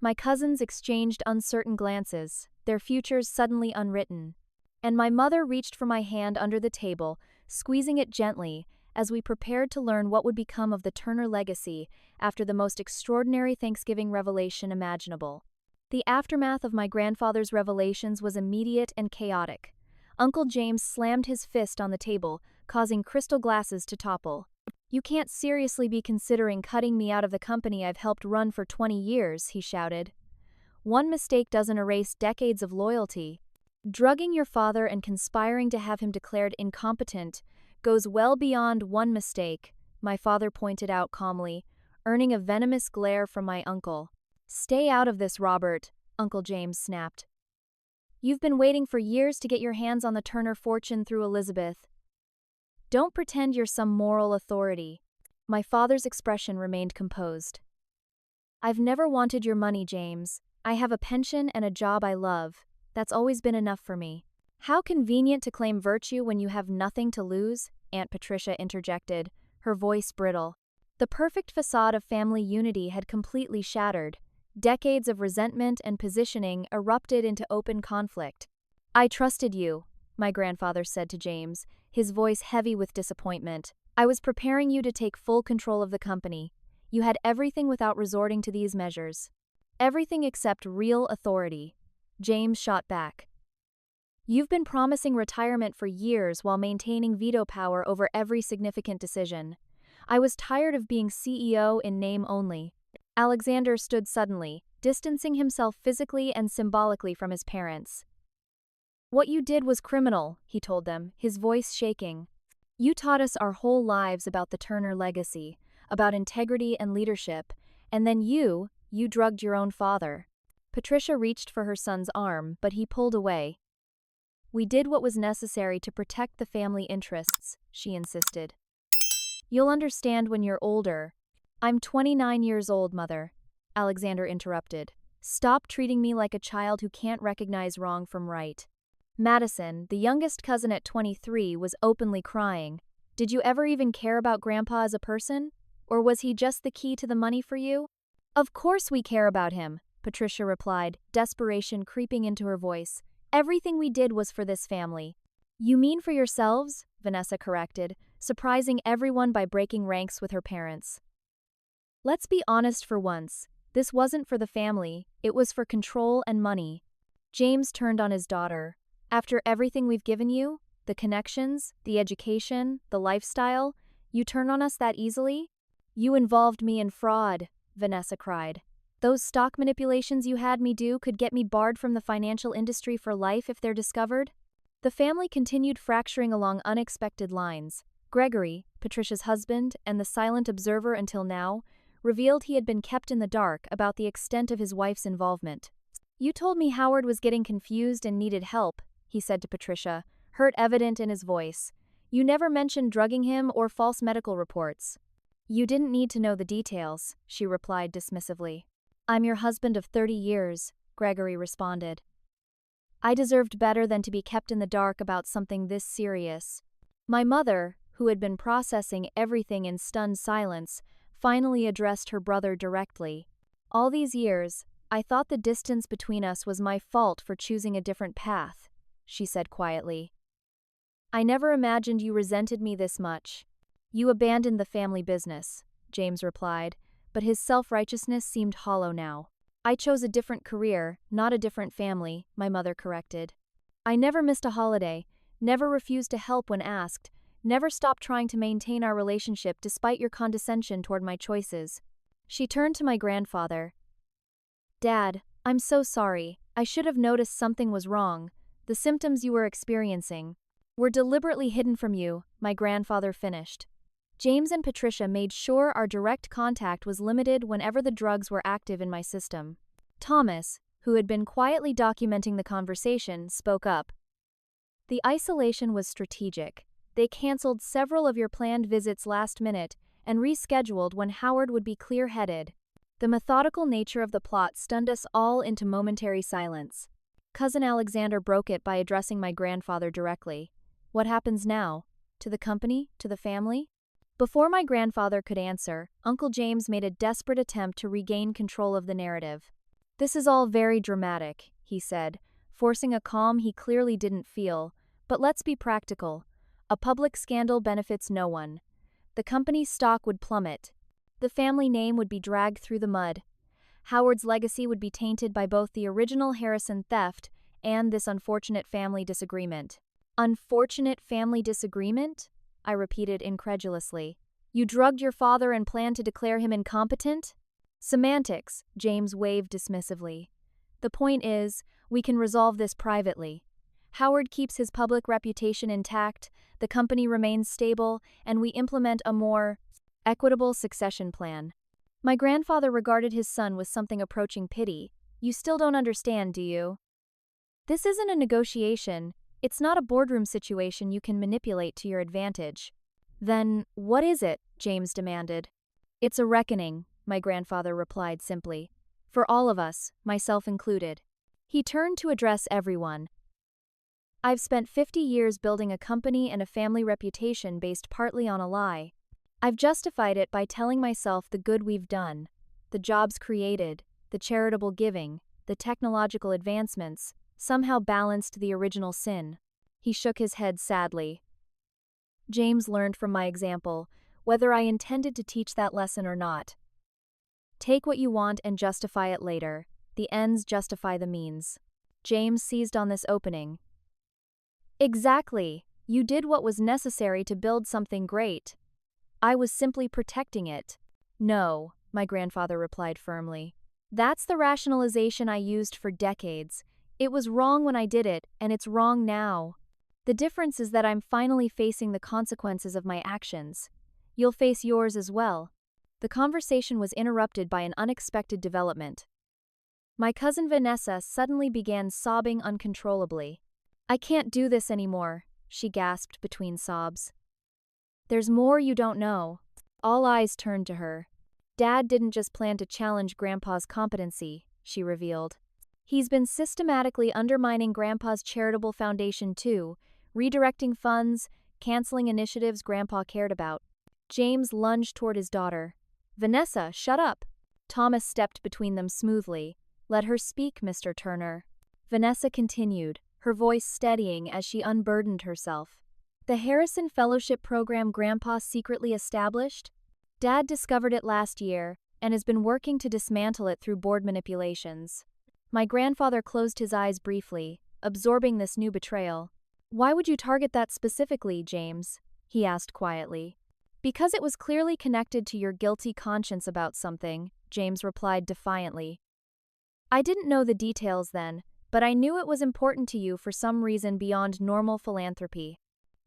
My cousins exchanged uncertain glances, their futures suddenly unwritten. And my mother reached for my hand under the table, squeezing it gently, as we prepared to learn what would become of the Turner legacy after the most extraordinary Thanksgiving revelation imaginable. The aftermath of my grandfather's revelations was immediate and chaotic. Uncle James slammed his fist on the table, causing crystal glasses to topple. You can't seriously be considering cutting me out of the company I've helped run for 20 years, he shouted. One mistake doesn't erase decades of loyalty. Drugging your father and conspiring to have him declared incompetent goes well beyond one mistake, my father pointed out calmly, earning a venomous glare from my uncle. Stay out of this, Robert, Uncle James snapped. You've been waiting for years to get your hands on the Turner fortune through Elizabeth. Don't pretend you're some moral authority. My father's expression remained composed. I've never wanted your money, James. I have a pension and a job I love. That's always been enough for me. How convenient to claim virtue when you have nothing to lose, Aunt Patricia interjected, her voice brittle. The perfect facade of family unity had completely shattered. Decades of resentment and positioning erupted into open conflict. I trusted you, my grandfather said to James, his voice heavy with disappointment. I was preparing you to take full control of the company. You had everything without resorting to these measures. Everything except real authority. James shot back. You've been promising retirement for years while maintaining veto power over every significant decision. I was tired of being CEO in name only. Alexander stood suddenly, distancing himself physically and symbolically from his parents. What you did was criminal, he told them, his voice shaking. You taught us our whole lives about the Turner legacy, about integrity and leadership, and then you drugged your own father. Patricia reached for her son's arm, but he pulled away. We did what was necessary to protect the family interests, she insisted. You'll understand when you're older. I'm 29 years old, Mother, Alexander interrupted. Stop treating me like a child who can't recognize wrong from right. Madison, the youngest cousin at 23, was openly crying. Did you ever even care about Grandpa as a person? Or was he just the key to the money for you? Of course we care about him, Patricia replied, desperation creeping into her voice. Everything we did was for this family. You mean for yourselves? Vanessa corrected, surprising everyone by breaking ranks with her parents. Let's be honest for once. This wasn't for the family, it was for control and money. James turned on his daughter. After everything we've given you, the connections, the education, the lifestyle, you turn on us that easily? You involved me in fraud, Vanessa cried. Those stock manipulations you had me do could get me barred from the financial industry for life if they're discovered. The family continued fracturing along unexpected lines. Gregory, Patricia's husband and the silent observer until now, revealed he had been kept in the dark about the extent of his wife's involvement. You told me Howard was getting confused and needed help, he said to Patricia, hurt evident in his voice. You never mentioned drugging him or false medical reports. You didn't need to know the details, she replied dismissively. I'm your husband of 30 years, Gregory responded. I deserved better than to be kept in the dark about something this serious. My mother, who had been processing everything in stunned silence, finally addressed her brother directly. All these years, I thought the distance between us was my fault for choosing a different path, she said quietly. I never imagined you resented me this much. You abandoned the family business, James replied, but his self-righteousness seemed hollow now. I chose a different career, not a different family, my mother corrected. I never missed a holiday, never refused to help when asked, never stopped trying to maintain our relationship despite your condescension toward my choices. She turned to my grandfather. Dad, I'm so sorry. I should have noticed something was wrong. The symptoms you were experiencing were deliberately hidden from you, my grandfather finished. James and Patricia made sure our direct contact was limited whenever the drugs were active in my system. Thomas, who had been quietly documenting the conversation, spoke up. The isolation was strategic. They canceled several of your planned visits last minute and rescheduled when Howard would be clear-headed. The methodical nature of the plot stunned us all into momentary silence. Cousin Alexander broke it by addressing my grandfather directly. What happens now? To the company? To the family? Before my grandfather could answer, Uncle James made a desperate attempt to regain control of the narrative. This is all very dramatic, he said, forcing a calm he clearly didn't feel. But let's be practical. A public scandal benefits no one. The company's stock would plummet. The family name would be dragged through the mud. Howard's legacy would be tainted by both the original Harrison theft and this unfortunate family disagreement. Unfortunate family disagreement? I repeated incredulously. You drugged your father and planned to declare him incompetent? Semantics, James waved dismissively. The point is, we can resolve this privately. Howard keeps his public reputation intact, the company remains stable, and we implement a more equitable succession plan. My grandfather regarded his son with something approaching pity. You still don't understand, do you? This isn't a negotiation. It's not a boardroom situation you can manipulate to your advantage. Then, what is it? James demanded. It's a reckoning, my grandfather replied simply. For all of us, myself included. He turned to address everyone. I've spent 50 years building a company and a family reputation based partly on a lie. I've justified it by telling myself the good we've done, the jobs created, the charitable giving, the technological advancements, somehow balanced the original sin. He shook his head sadly. James learned from my example, whether I intended to teach that lesson or not. Take what you want and justify it later. The ends justify the means. James seized on this opening. Exactly. You did what was necessary to build something great. I was simply protecting it. No, my grandfather replied firmly. That's the rationalization I used for decades. It was wrong when I did it, and it's wrong now. The difference is that I'm finally facing the consequences of my actions. You'll face yours as well. The conversation was interrupted by an unexpected development. My cousin Vanessa suddenly began sobbing uncontrollably. I can't do this anymore, she gasped between sobs. There's more you don't know. All eyes turned to her. Dad didn't just plan to challenge Grandpa's competency, she revealed. He's been systematically undermining Grandpa's charitable foundation too, redirecting funds, canceling initiatives Grandpa cared about. James lunged toward his daughter. Vanessa, shut up! Thomas stepped between them smoothly. Let her speak, Mr. Turner. Vanessa continued, her voice steadying as she unburdened herself. The Harrison Fellowship program Grandpa secretly established? Dad discovered it last year and has been working to dismantle it through board manipulations. My grandfather closed his eyes briefly, absorbing this new betrayal. Why would you target that specifically, James? He asked quietly. Because it was clearly connected to your guilty conscience about something, James replied defiantly. I didn't know the details then, but I knew it was important to you for some reason beyond normal philanthropy.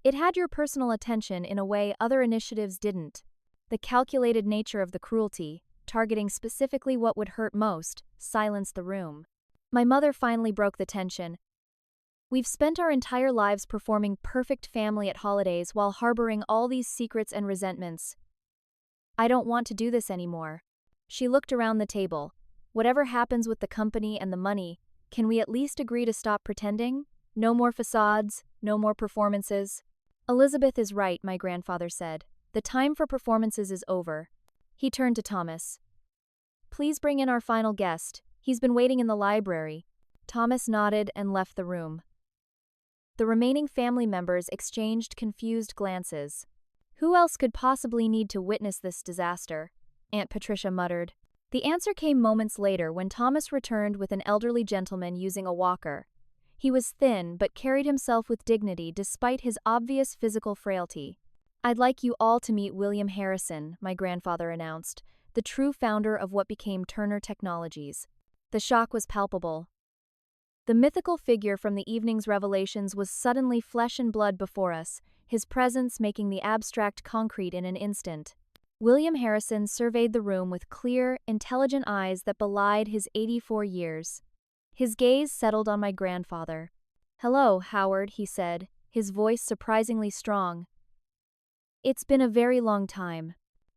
It had your personal attention in a way other initiatives didn't. The calculated nature of the cruelty, targeting specifically what would hurt most, silenced the room. My mother finally broke the tension. We've spent our entire lives performing perfect family at holidays while harboring all these secrets and resentments. I don't want to do this anymore. She looked around the table. Whatever happens with the company and the money, can we at least agree to stop pretending? No more facades, no more performances. Elizabeth is right, my grandfather said. The time for performances is over. He turned to Thomas. Please bring in our final guest. He's been waiting in the library. Thomas nodded and left the room. The remaining family members exchanged confused glances. Who else could possibly need to witness this disaster? Aunt Patricia muttered. The answer came moments later when Thomas returned with an elderly gentleman using a walker. He was thin but carried himself with dignity despite his obvious physical frailty. I'd like you all to meet William Harrison, my grandfather announced, the true founder of what became Turner Technologies. The shock was palpable. The mythical figure from the evening's revelations was suddenly flesh and blood before us, his presence making the abstract concrete in an instant. William Harrison surveyed the room with clear, intelligent eyes that belied his 84 years. His gaze settled on my grandfather. Hello, Howard, he said, his voice surprisingly strong. It's been a very long time.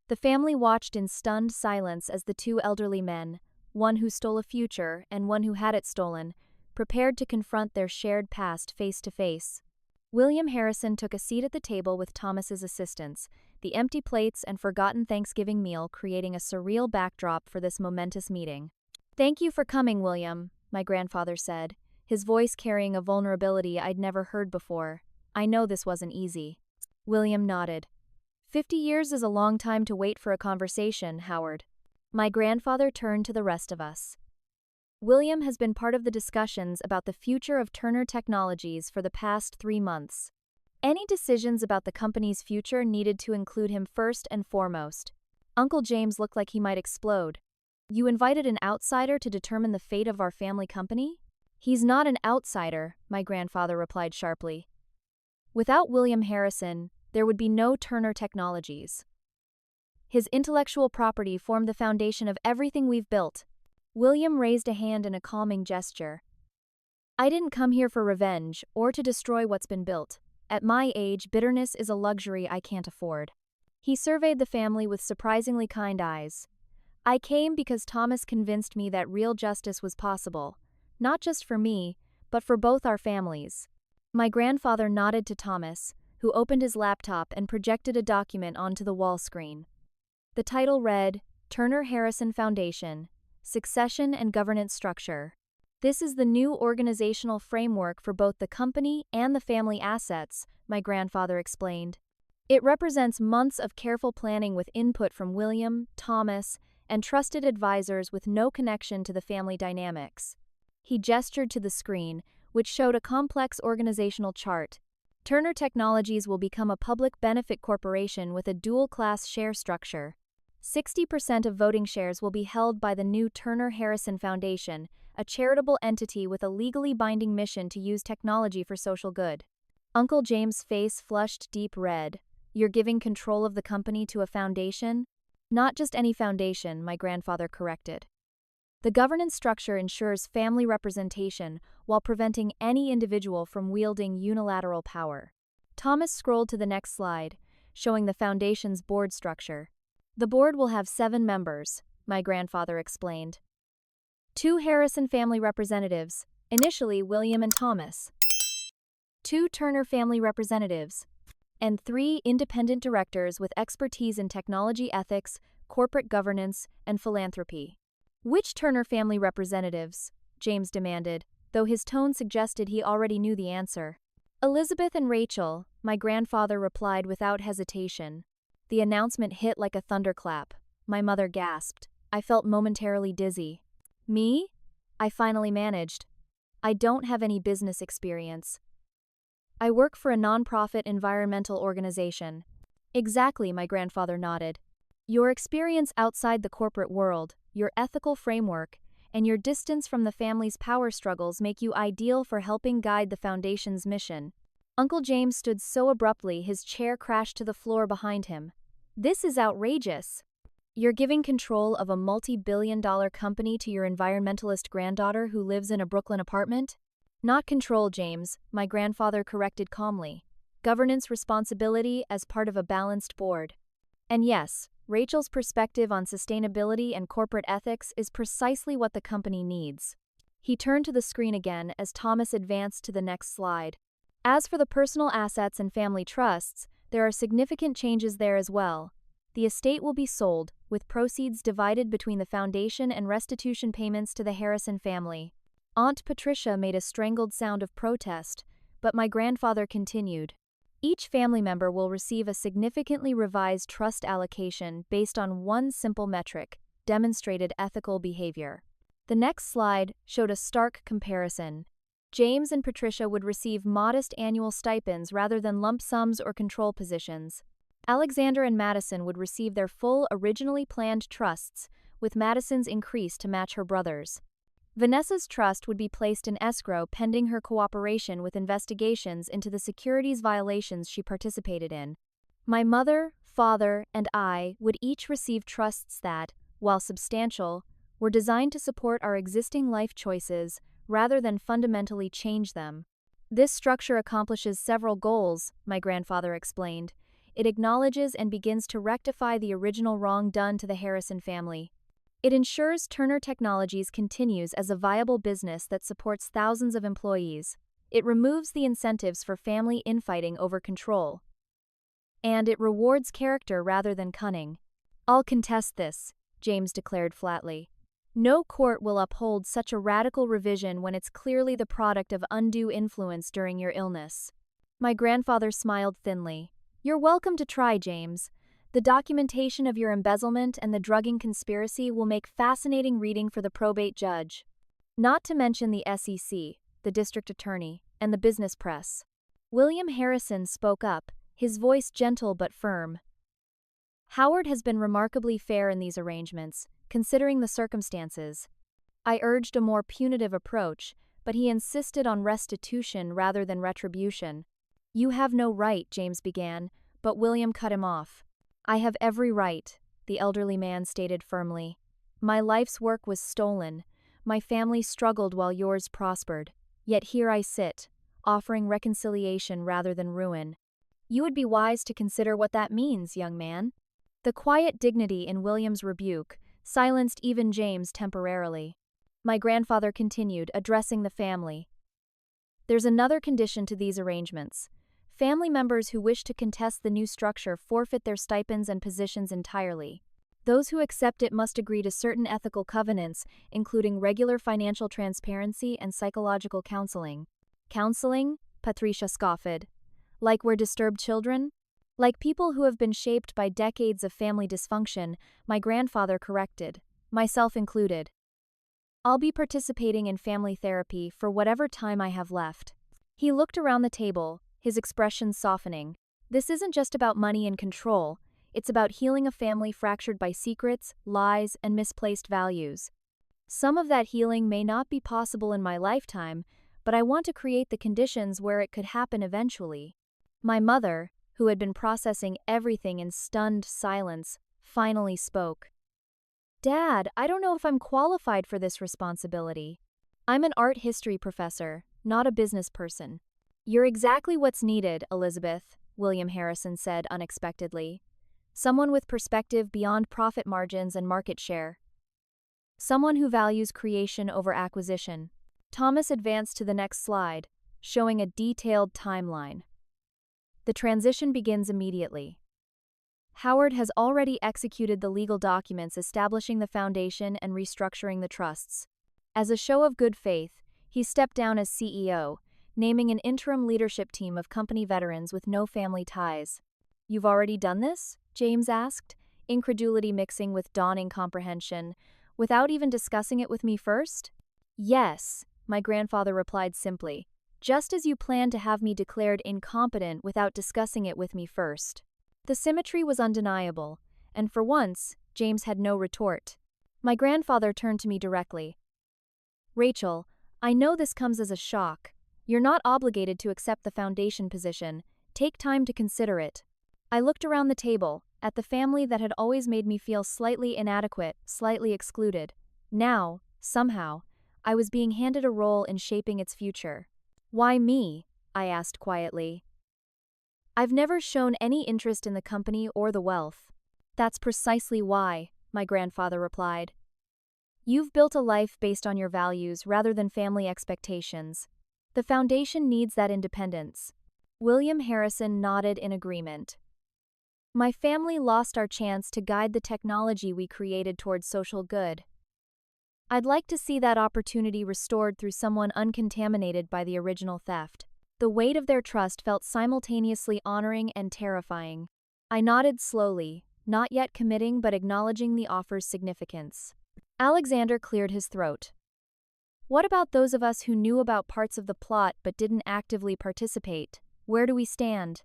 The family watched in stunned silence as the two elderly men, one who stole a future and one who had it stolen, prepared to confront their shared past face to face. William Harrison took a seat at the table with Thomas's assistants, the empty plates and forgotten Thanksgiving meal creating a surreal backdrop for this momentous meeting. Thank you for coming, William, my grandfather said, his voice carrying a vulnerability I'd never heard before. I know this wasn't easy. William nodded. 50 years is a long time to wait for a conversation, Howard. My grandfather turned to the rest of us. William has been part of the discussions about the future of Turner Technologies for the past 3 months. Any decisions about the company's future needed to include him first and foremost. Uncle James looked like he might explode. You invited an outsider to determine the fate of our family company? He's not an outsider, my grandfather replied sharply. Without William Harrison, there would be no Turner Technologies. His intellectual property formed the foundation of everything we've built. William raised a hand in a calming gesture. I didn't come here for revenge or to destroy what's been built. At my age, bitterness is a luxury I can't afford. He surveyed the family with surprisingly kind eyes. I came because Thomas convinced me that real justice was possible, not just for me, but for both our families. My grandfather nodded to Thomas, who opened his laptop and projected a document onto the wall screen. The title read, Turner Harrison Foundation, Succession and Governance Structure. This is the new organizational framework for both the company and the family assets, my grandfather explained. It represents months of careful planning with input from William, Thomas, and trusted advisors with no connection to the family dynamics. He gestured to the screen, which showed a complex organizational chart. Turner Technologies will become a public benefit corporation with a dual-class share structure. 60% of voting shares will be held by the new Turner Harrison Foundation, a charitable entity with a legally binding mission to use technology for social good. Uncle James' face flushed deep red. You're giving control of the company to a foundation? Not just any foundation, my grandfather corrected. The governance structure ensures family representation while preventing any individual from wielding unilateral power. Thomas scrolled to the next slide, showing the foundation's board structure. The board will have 7 members, my grandfather explained. 2 Harrison family representatives, initially William and Thomas. 2 Turner family representatives, and 3 independent directors with expertise in technology ethics, corporate governance, and philanthropy. Which Turner family representatives? James demanded, though his tone suggested he already knew the answer. Elizabeth and Rachel, my grandfather replied without hesitation. The announcement hit like a thunderclap. My mother gasped. I felt momentarily dizzy. Me? I finally managed. I don't have any business experience. I work for a nonprofit environmental organization. Exactly, my grandfather nodded. Your experience outside the corporate world, your ethical framework, and your distance from the family's power struggles make you ideal for helping guide the foundation's mission. Uncle James stood so abruptly his chair crashed to the floor behind him. This is outrageous. You're giving control of a multi-billion-dollar company to your environmentalist granddaughter who lives in a Brooklyn apartment? Not control, James, my grandfather corrected calmly. Governance responsibility as part of a balanced board. And yes, Rachel's perspective on sustainability and corporate ethics is precisely what the company needs. He turned to the screen again as Thomas advanced to the next slide. As for the personal assets and family trusts, there are significant changes there as well. The estate will be sold, with proceeds divided between the foundation and restitution payments to the Harrison family. Aunt Patricia made a strangled sound of protest, but my grandfather continued. Each family member will receive a significantly revised trust allocation based on one simple metric: demonstrated ethical behavior. The next slide showed a stark comparison. James and Patricia would receive modest annual stipends rather than lump sums or control positions. Alexander and Madison would receive their full originally planned trusts, with Madison's increase to match her brother's. Vanessa's trust would be placed in escrow pending her cooperation with investigations into the securities violations she participated in. My mother, father, and I would each receive trusts that, while substantial, were designed to support our existing life choices rather than fundamentally change them. This structure accomplishes several goals, my grandfather explained. It acknowledges and begins to rectify the original wrong done to the Harrison family. It ensures Turner Technologies continues as a viable business that supports thousands of employees. It removes the incentives for family infighting over control. And it rewards character rather than cunning. I'll contest this, James declared flatly. No court will uphold such a radical revision when it's clearly the product of undue influence during your illness. My grandfather smiled thinly. You're welcome to try, James. The documentation of your embezzlement and the drugging conspiracy will make fascinating reading for the probate judge. Not to mention the SEC, the district attorney, and the business press. William Harrison spoke up, his voice gentle but firm. Howard has been remarkably fair in these arrangements, considering the circumstances. I urged a more punitive approach, but he insisted on restitution rather than retribution. You have no right, James began, but William cut him off. I have every right, the elderly man stated firmly. My life's work was stolen. My family struggled while yours prospered. Yet here I sit, offering reconciliation rather than ruin. You would be wise to consider what that means, young man. The quiet dignity in William's rebuke silenced even James temporarily. My grandfather continued, addressing the family. There's another condition to these arrangements. Family members who wish to contest the new structure forfeit their stipends and positions entirely. Those who accept it must agree to certain ethical covenants, including regular financial transparency and psychological counseling. Counseling? Patricia scoffed. Like we're disturbed children? Like people who have been shaped by decades of family dysfunction, my grandfather corrected, myself included. I'll be participating in family therapy for whatever time I have left. He looked around the table, his expression softening. This isn't just about money and control, it's about healing a family fractured by secrets, lies, and misplaced values. Some of that healing may not be possible in my lifetime, but I want to create the conditions where it could happen eventually. My mother, who had been processing everything in stunned silence, finally spoke. Dad, I don't know if I'm qualified for this responsibility. I'm an art history professor, not a business person. You're exactly what's needed, Elizabeth, William Harrison said unexpectedly. Someone with perspective beyond profit margins and market share. Someone who values creation over acquisition. Thomas advanced to the next slide, showing a detailed timeline. The transition begins immediately. Howard has already executed the legal documents establishing the foundation and restructuring the trusts. As a show of good faith, he stepped down as CEO, naming an interim leadership team of company veterans with no family ties. "You've already done this?" James asked, incredulity mixing with dawning comprehension. "Without even discussing it with me first?" "Yes," my grandfather replied simply, "just as you planned to have me declared incompetent without discussing it with me first." The symmetry was undeniable, and for once, James had no retort. My grandfather turned to me directly. "Rachel, I know this comes as a shock. You're not obligated to accept the foundation position. Take time to consider it." I looked around the table, at the family that had always made me feel slightly inadequate, slightly excluded. Now, somehow, I was being handed a role in shaping its future. "Why me?" I asked quietly. "I've never shown any interest in the company or the wealth." "That's precisely why," my grandfather replied. "You've built a life based on your values rather than family expectations. The foundation needs that independence." William Harrison nodded in agreement. "My family lost our chance to guide the technology we created towards social good. I'd like to see that opportunity restored through someone uncontaminated by the original theft." The weight of their trust felt simultaneously honoring and terrifying. I nodded slowly, not yet committing but acknowledging the offer's significance. Alexander cleared his throat. "What about those of us who knew about parts of the plot but didn't actively participate? Where do we stand?"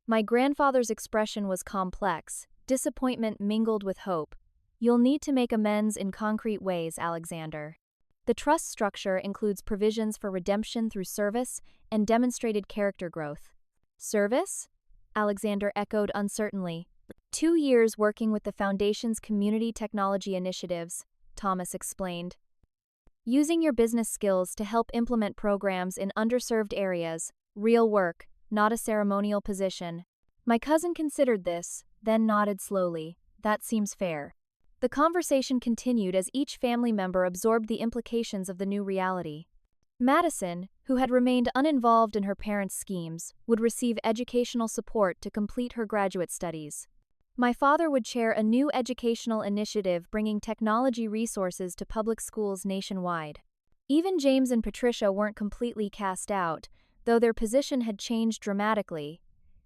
My grandfather's expression was complex, disappointment mingled with hope. "You'll need to make amends in concrete ways, Alexander. The trust structure includes provisions for redemption through service and demonstrated character growth." "Service?" Alexander echoed uncertainly. 2 years working with the Foundation's community technology initiatives," Thomas explained. "Using your business skills to help implement programs in underserved areas, real work, not a ceremonial position." My cousin considered this, then nodded slowly. "That seems fair." The conversation continued as each family member absorbed the implications of the new reality. Madison, who had remained uninvolved in her parents' schemes, would receive educational support to complete her graduate studies. My father would chair a new educational initiative bringing technology resources to public schools nationwide. Even James and Patricia weren't completely cast out, though their position had changed dramatically.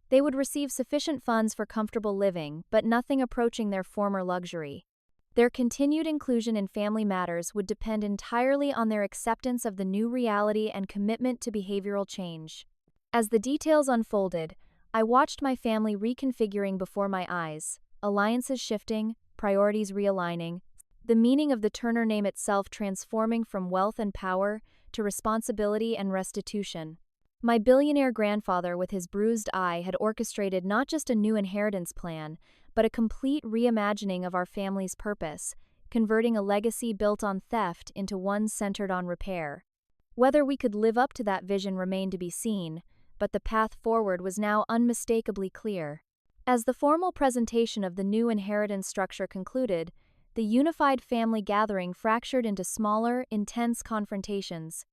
They would receive sufficient funds for comfortable living, but nothing approaching their former luxury. Their continued inclusion in family matters would depend entirely on their acceptance of the new reality and commitment to behavioral change. As the details unfolded, I watched my family reconfiguring before my eyes, alliances shifting, priorities realigning, the meaning of the Turner name itself transforming from wealth and power to responsibility and restitution. My billionaire grandfather with his bruised eye had orchestrated not just a new inheritance plan, but a complete reimagining of our family's purpose, converting a legacy built on theft into one centered on repair. Whether we could live up to that vision remained to be seen, but the path forward was now unmistakably clear. As the formal presentation of the new inheritance structure concluded, the unified family gathering fractured into smaller, intense confrontations.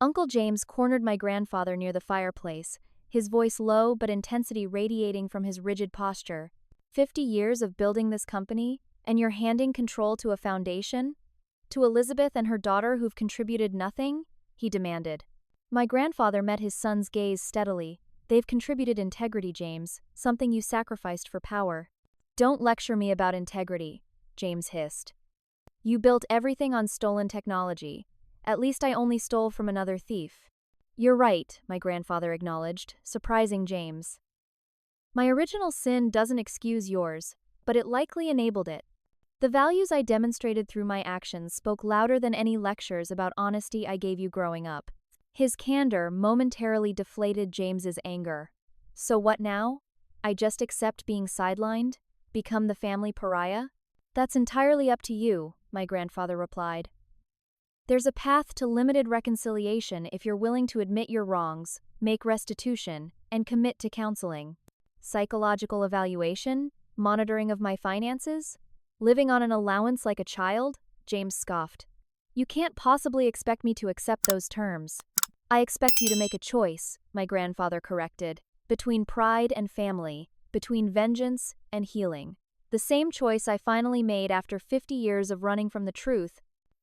Uncle James cornered my grandfather near the fireplace, his voice low but intensity radiating from his rigid posture. 50 years of building this company, and you're handing control to a foundation? To Elizabeth and her daughter who've contributed nothing? He demanded. My grandfather met his son's gaze steadily. They've contributed integrity, James, something you sacrificed for power. Don't lecture me about integrity, James hissed. You built everything on stolen technology. At least I only stole from another thief. You're right, my grandfather acknowledged, surprising James. My original sin doesn't excuse yours, but it likely enabled it. The values I demonstrated through my actions spoke louder than any lectures about honesty I gave you growing up. His candor momentarily deflated James's anger. So what now? I just accept being sidelined? Become the family pariah? That's entirely up to you, my grandfather replied. There's a path to limited reconciliation if you're willing to admit your wrongs, make restitution, and commit to counseling. Psychological evaluation? Monitoring of my finances? Living on an allowance like a child? James scoffed. You can't possibly expect me to accept those terms. I expect you to make a choice, my grandfather corrected, between pride and family, between vengeance and healing. The same choice I finally made after 50 years of running from the truth.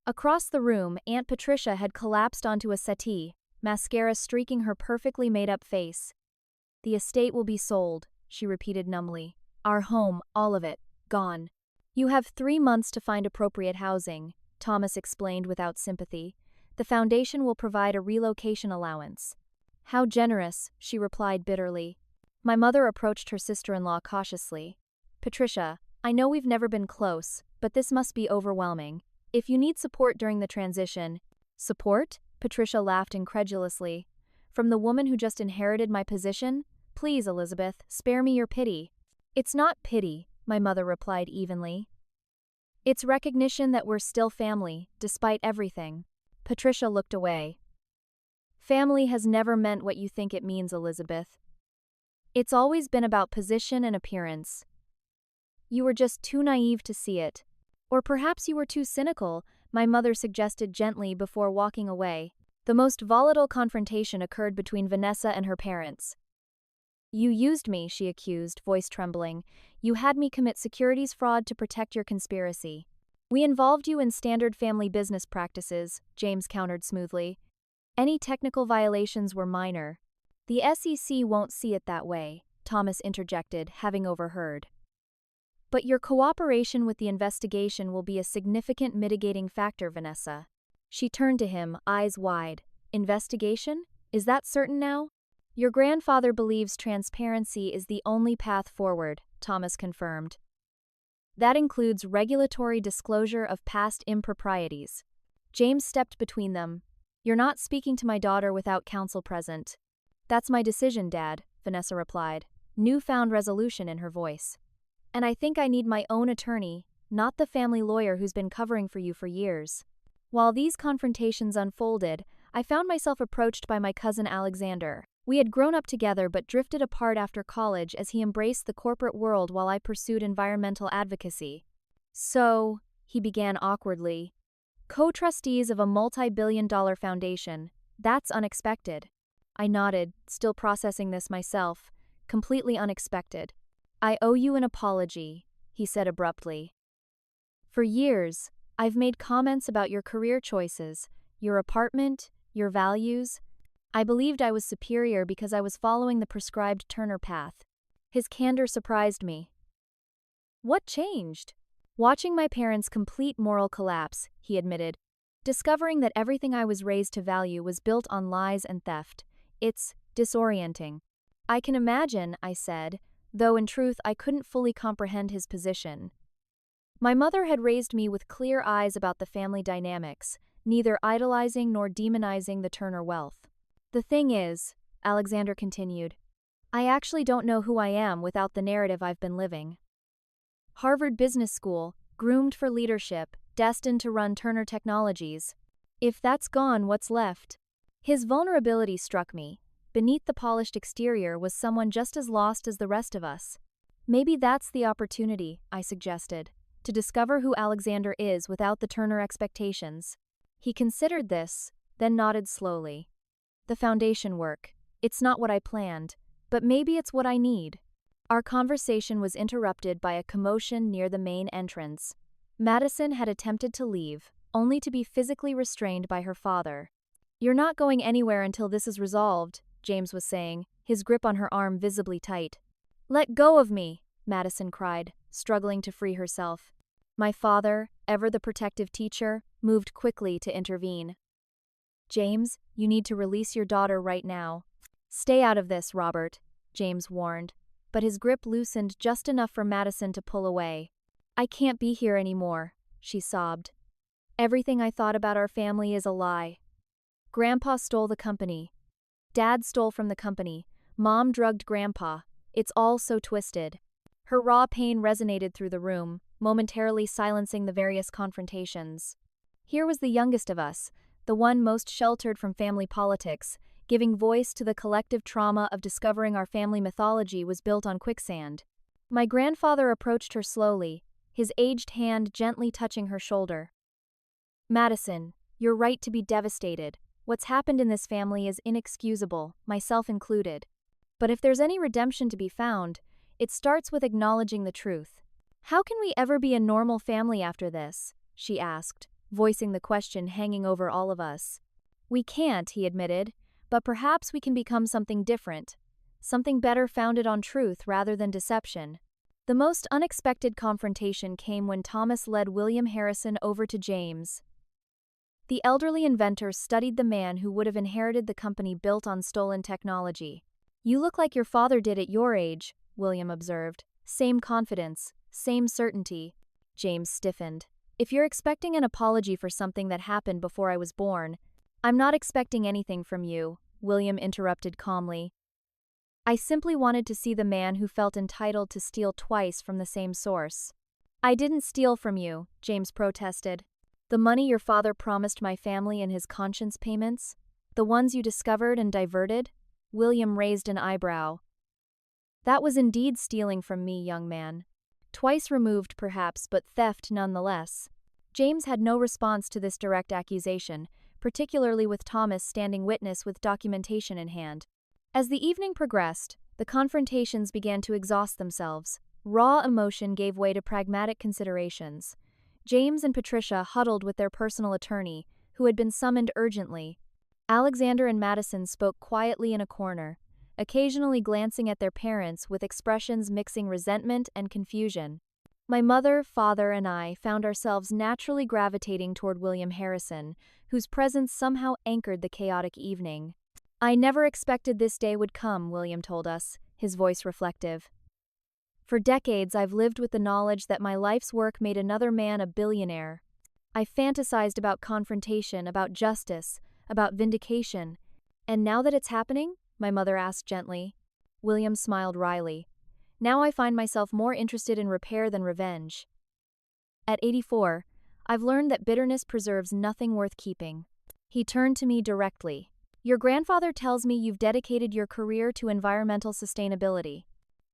Across the room, Aunt Patricia had collapsed onto a settee, mascara streaking her perfectly made-up face. The estate will be sold, she repeated numbly. Our home, all of it, gone. You have 3 months to find appropriate housing, Thomas explained without sympathy. The foundation will provide a relocation allowance. How generous, she replied bitterly. My mother approached her sister-in-law cautiously. Patricia, I know we've never been close, but this must be overwhelming. If you need support during the transition— Support? Patricia laughed incredulously. From the woman who just inherited my position? Please, Elizabeth, spare me your pity. It's not pity, my mother replied evenly. It's recognition that we're still family, despite everything. Patricia looked away. Family has never meant what you think it means, Elizabeth. It's always been about position and appearance. You were just too naive to see it. Or perhaps you were too cynical, my mother suggested gently before walking away. The most volatile confrontation occurred between Vanessa and her parents. You used me, she accused, voice trembling. You had me commit securities fraud to protect your conspiracy. We involved you in standard family business practices, James countered smoothly. Any technical violations were minor. The SEC won't see it that way, Thomas interjected, having overheard. But your cooperation with the investigation will be a significant mitigating factor, Vanessa. She turned to him, eyes wide. Investigation? Is that certain now? Your grandfather believes transparency is the only path forward, Thomas confirmed. That includes regulatory disclosure of past improprieties. James stepped between them. You're not speaking to my daughter without counsel present. That's my decision, Dad, Vanessa replied, newfound resolution in her voice. And I think I need my own attorney, not the family lawyer who's been covering for you for years. While these confrontations unfolded, I found myself approached by my cousin Alexander. We had grown up together but drifted apart after college as he embraced the corporate world while I pursued environmental advocacy. So, he began awkwardly. Co-trustees of a multi-billion-dollar foundation. That's unexpected. I nodded, still processing this myself. Completely unexpected. I owe you an apology, he said abruptly. For years, I've made comments about your career choices, your apartment, your values. I believed I was superior because I was following the prescribed Turner path. His candor surprised me. What changed? Watching my parents' complete moral collapse, he admitted. Discovering that everything I was raised to value was built on lies and theft. It's disorienting. I can imagine, I said, though in truth I couldn't fully comprehend his position. My mother had raised me with clear eyes about the family dynamics, neither idolizing nor demonizing the Turner wealth. The thing is, Alexander continued, I actually don't know who I am without the narrative I've been living. Harvard Business School, groomed for leadership, destined to run Turner Technologies. If that's gone, what's left? His vulnerability struck me. Beneath the polished exterior was someone just as lost as the rest of us. Maybe that's the opportunity, I suggested, to discover who Alexander is without the Turner expectations. He considered this, then nodded slowly. The foundation work. It's not what I planned, but maybe it's what I need. Our conversation was interrupted by a commotion near the main entrance. Madison had attempted to leave, only to be physically restrained by her father. You're not going anywhere until this is resolved, James was saying, his grip on her arm visibly tight. Let go of me, Madison cried, struggling to free herself. My father, ever the protective teacher, moved quickly to intervene. James, you need to release your daughter right now. Stay out of this, Robert, James warned, but his grip loosened just enough for Madison to pull away. I can't be here anymore, she sobbed. Everything I thought about our family is a lie. Grandpa stole the company. Dad stole from the company. Mom drugged Grandpa. It's all so twisted. Her raw pain resonated through the room, momentarily silencing the various confrontations. Here was the youngest of us, the one most sheltered from family politics, giving voice to the collective trauma of discovering our family mythology was built on quicksand. My grandfather approached her slowly, his aged hand gently touching her shoulder. "Madison, you're right to be devastated. What's happened in this family is inexcusable, myself included. But if there's any redemption to be found, it starts with acknowledging the truth. How can we ever be a normal family after this?" she asked, voicing the question hanging over all of us. "We can't," he admitted, "but perhaps we can become something different. Something better founded on truth rather than deception." The most unexpected confrontation came when Thomas led William Harrison over to James. The elderly inventor studied the man who would have inherited the company built on stolen technology. "You look like your father did at your age," William observed. "Same confidence, same certainty." James stiffened. "If you're expecting an apology for something that happened before I was born, I'm not expecting anything from you," William interrupted calmly. "I simply wanted to see the man who felt entitled to steal twice from the same source." "I didn't steal from you," James protested. "The money your father promised my family in his conscience payments? The ones you discovered and diverted?" William raised an eyebrow. "That was indeed stealing from me, young man. Twice removed, perhaps, but theft nonetheless." James had no response to this direct accusation, particularly with Thomas standing witness with documentation in hand. As the evening progressed, the confrontations began to exhaust themselves. Raw emotion gave way to pragmatic considerations. James and Patricia huddled with their personal attorney, who had been summoned urgently. Alexander and Madison spoke quietly in a corner, occasionally glancing at their parents with expressions mixing resentment and confusion. My mother, father, and I found ourselves naturally gravitating toward William Harrison, whose presence somehow anchored the chaotic evening. "I never expected this day would come," William told us, his voice reflective. "For decades I've lived with the knowledge that my life's work made another man a billionaire. I fantasized about confrontation, about justice, about vindication. And now that it's happening?" my mother asked gently. William smiled wryly. "Now I find myself more interested in repair than revenge. At 84, I've learned that bitterness preserves nothing worth keeping." He turned to me directly. "Your grandfather tells me you've dedicated your career to environmental sustainability.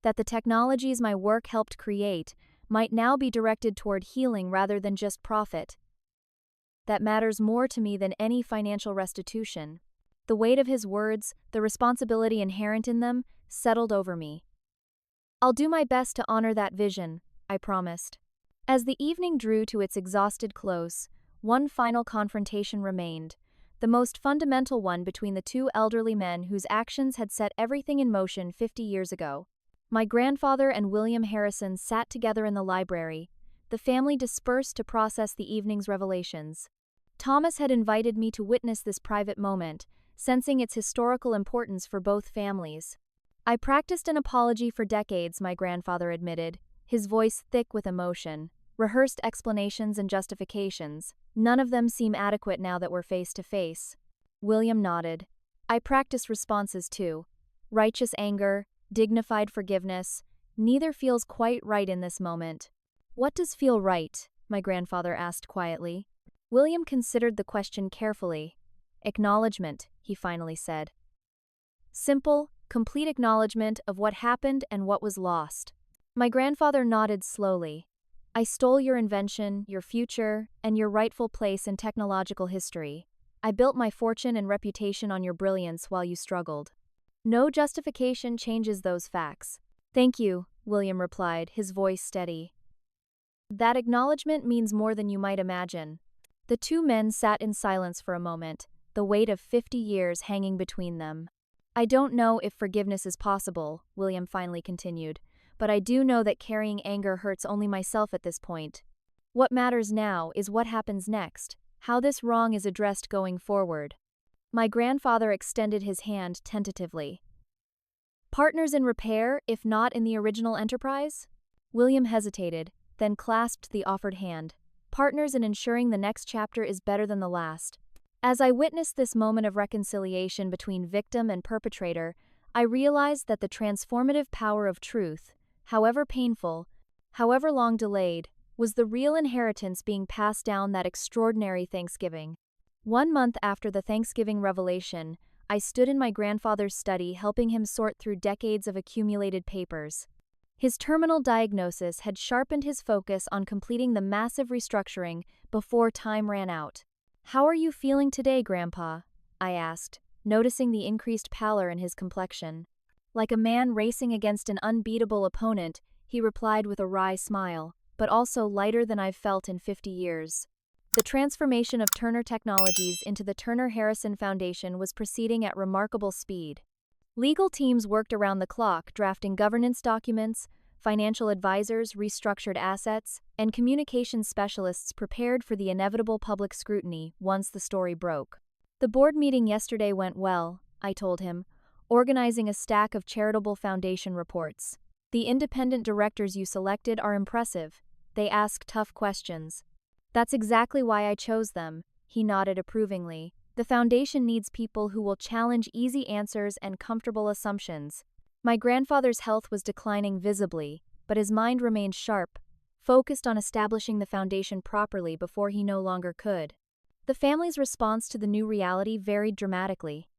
That the technologies my work helped create might now be directed toward healing rather than just profit. That matters more to me than any financial restitution." The weight of his words, the responsibility inherent in them, settled over me. "I'll do my best to honor that vision," I promised. As the evening drew to its exhausted close, one final confrontation remained, the most fundamental one between the two elderly men whose actions had set everything in motion 50 years ago. My grandfather and William Harrison sat together in the library, the family dispersed to process the evening's revelations. Thomas had invited me to witness this private moment, sensing its historical importance for both families. "I practiced an apology for decades," my grandfather admitted, his voice thick with emotion. "Rehearsed explanations and justifications. None of them seem adequate now that we're face to face." William nodded. "I practiced responses too. Righteous anger, dignified forgiveness. Neither feels quite right in this moment." "What does feel right?" my grandfather asked quietly. William considered the question carefully. "Acknowledgement," he finally said. "Simple, complete acknowledgement of what happened and what was lost." My grandfather nodded slowly. "I stole your invention, your future, and your rightful place in technological history. I built my fortune and reputation on your brilliance while you struggled. No justification changes those facts." "Thank you," William replied, his voice steady. "That acknowledgement means more than you might imagine." The two men sat in silence for a moment, the weight of 50 years hanging between them. "I don't know if forgiveness is possible," William finally continued, "but I do know that carrying anger hurts only myself at this point. What matters now is what happens next, how this wrong is addressed going forward." My grandfather extended his hand tentatively. "Partners in repair, if not in the original enterprise?" William hesitated, then clasped the offered hand. "Partners in ensuring the next chapter is better than the last." As I witnessed this moment of reconciliation between victim and perpetrator, I realized that the transformative power of truth, however painful, however long delayed, Was the real inheritance being passed down that extraordinary Thanksgiving? 1 month after the Thanksgiving revelation, I stood in my grandfather's study helping him sort through decades of accumulated papers. His terminal diagnosis had sharpened his focus on completing the massive restructuring before time ran out. "How are you feeling today, Grandpa?" I asked, noticing the increased pallor in his complexion. Like a man racing against an unbeatable opponent, he replied with a wry smile, but also lighter than I've felt in 50 years. The transformation of Turner Technologies into the Turner Harrison Foundation was proceeding at remarkable speed. Legal teams worked around the clock drafting governance documents, financial advisors restructured assets, and communications specialists prepared for the inevitable public scrutiny once the story broke. "The board meeting yesterday went well," I told him, organizing a stack of charitable foundation reports. "The independent directors you selected are impressive. They ask tough questions." "That's exactly why I chose them," he nodded approvingly. "The foundation needs people who will challenge easy answers and comfortable assumptions." My grandfather's health was declining visibly, but his mind remained sharp, focused on establishing the foundation properly before he no longer could. The family's response to the new reality varied dramatically.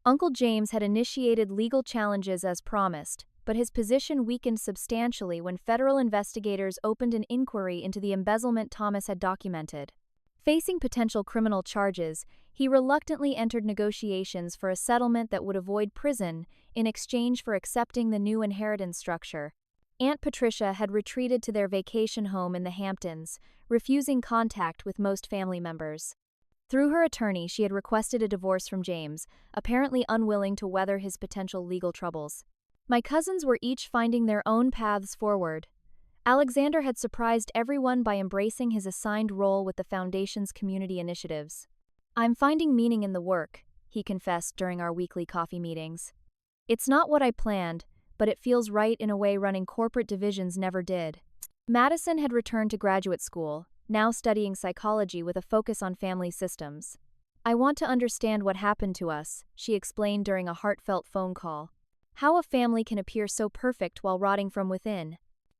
Uncle James had initiated legal challenges as promised, but his position weakened substantially when federal investigators opened an inquiry into the embezzlement Thomas had documented. Facing potential criminal charges, he reluctantly entered negotiations for a settlement that would avoid prison in exchange for accepting the new inheritance structure. Aunt Patricia had retreated to their vacation home in the Hamptons, refusing contact with most family members. Through her attorney, she had requested a divorce from James, apparently unwilling to weather his potential legal troubles. My cousins were each finding their own paths forward. Alexander had surprised everyone by embracing his assigned role with the Foundation's community initiatives. "I'm finding meaning in the work," he confessed during our weekly coffee meetings. "It's not what I planned, but it feels right in a way running corporate divisions never did." Madison had returned to graduate school, now studying psychology with a focus on family systems. "I want to understand what happened to us," she explained during a heartfelt phone call. "How a family can appear so perfect while rotting from within."